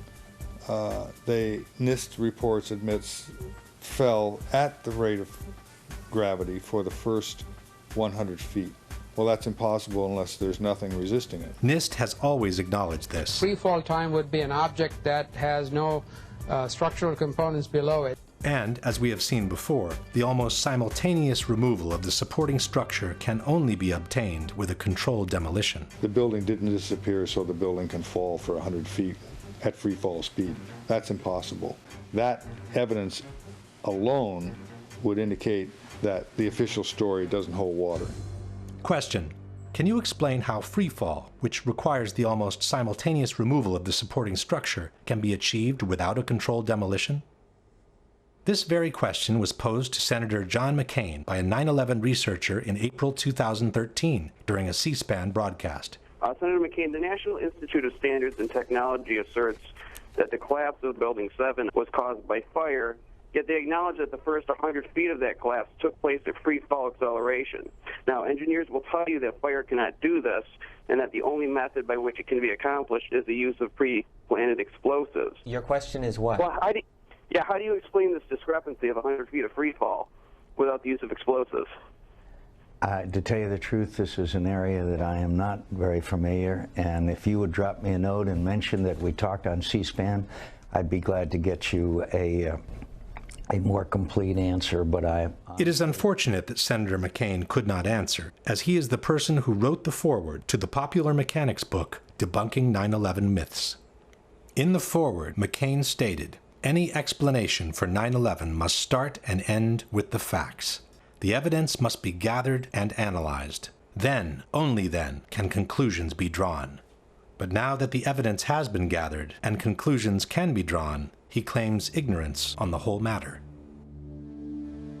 NIST reports admits fell at the rate of gravity for the first 100 feet. Well, that's impossible unless there's nothing resisting it. NIST has always acknowledged this. Free fall time would be an object that has no structural components below it. And, as we have seen before, the almost simultaneous removal of the supporting structure can only be obtained with a controlled demolition. The building didn't disappear so the building can fall for 100 feet at free fall speed. That's impossible. That evidence alone would indicate that the official story doesn't hold water. Question: can you explain how free fall, which requires the almost simultaneous removal of the supporting structure, can be achieved without a controlled demolition? This very question was posed to Senator John McCain by a 9/11 researcher in April 2013 during a C-SPAN broadcast. Senator McCain, the National Institute of Standards and Technology asserts that the collapse of Building 7 was caused by fire, yet they acknowledge that the first 100 feet of that collapse took place at free fall acceleration. Now, engineers will tell you that fire cannot do this, and that the only method by which it can be accomplished is the use of pre-planted explosives. Your question is what? Well, how do you explain this discrepancy of 100 feet of free fall without the use of explosives? To tell you the truth, this is an area that I am not very familiar, and if you would drop me a note and mention that we talked on C-SPAN, I'd be glad to get you a more complete answer, but It is unfortunate that Senator McCain could not answer, as he is the person who wrote the foreword to the popular mechanics book, Debunking 9/11 Myths. In the foreword, McCain stated, "Any explanation for 9/11 must start and end with the facts. The evidence must be gathered and analyzed. Then, only then, can conclusions be drawn." But now that the evidence has been gathered and conclusions can be drawn, he claims ignorance on the whole matter.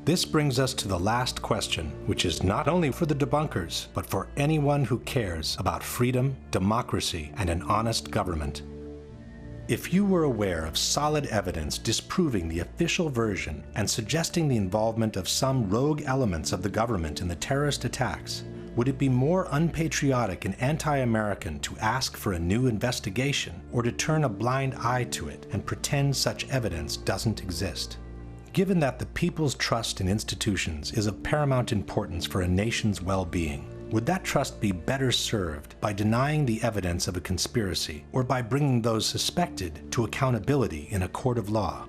This brings us to the last question, which is not only for the debunkers, but for anyone who cares about freedom, democracy, and an honest government. If you were aware of solid evidence disproving the official version and suggesting the involvement of some rogue elements of the government in the terrorist attacks, would it be more unpatriotic and anti-American to ask for a new investigation, or to turn a blind eye to it and pretend such evidence doesn't exist? Given that the people's trust in institutions is of paramount importance for a nation's well-being, would that trust be better served by denying the evidence of a conspiracy, or by bringing those suspected to accountability in a court of law?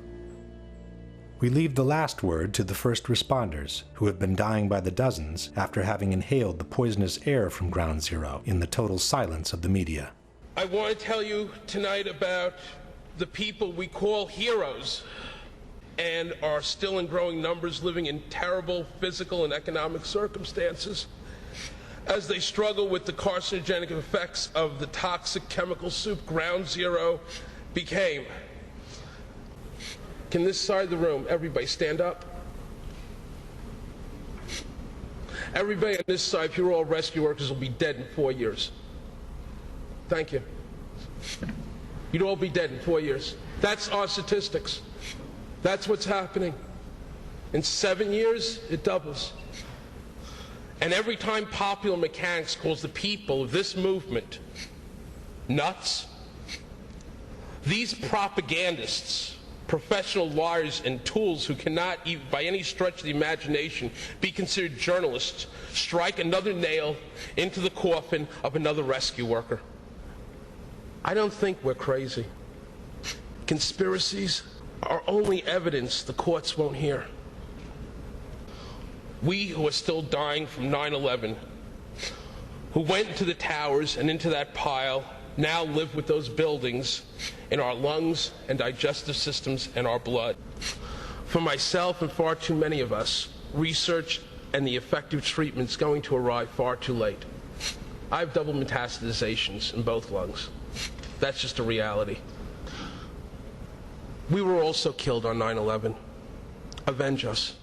We leave the last word to the first responders, who have been dying by the dozens after having inhaled the poisonous air from Ground Zero in the total silence of the media. I want to tell you tonight about the people we call heroes and are still in growing numbers living in terrible physical and economic circumstances as they struggle with the carcinogenic effects of the toxic chemical soup Ground Zero became. Can this side of the room, everybody stand up? Everybody on this side, if you're all rescue workers, will be dead in 4 years. Thank you. You'd all be dead in 4 years. That's our statistics. That's what's happening. In 7 years, it doubles. And every time Popular Mechanics calls the people of this movement nuts, these propagandists, professional liars and tools who cannot, even by any stretch of the imagination, be considered journalists, strike another nail into the coffin of another rescue worker. I don't think we're crazy. Conspiracies are only evidence the courts won't hear. We who are still dying from 9/11, who went into the towers and into that pile, now live with those buildings in our lungs and digestive systems and our blood. For myself and far too many of us, research and the effective treatment's going to arrive far too late. I have double metastasizations in both lungs. That's just a reality. We were also killed on 9/11. Avenge us.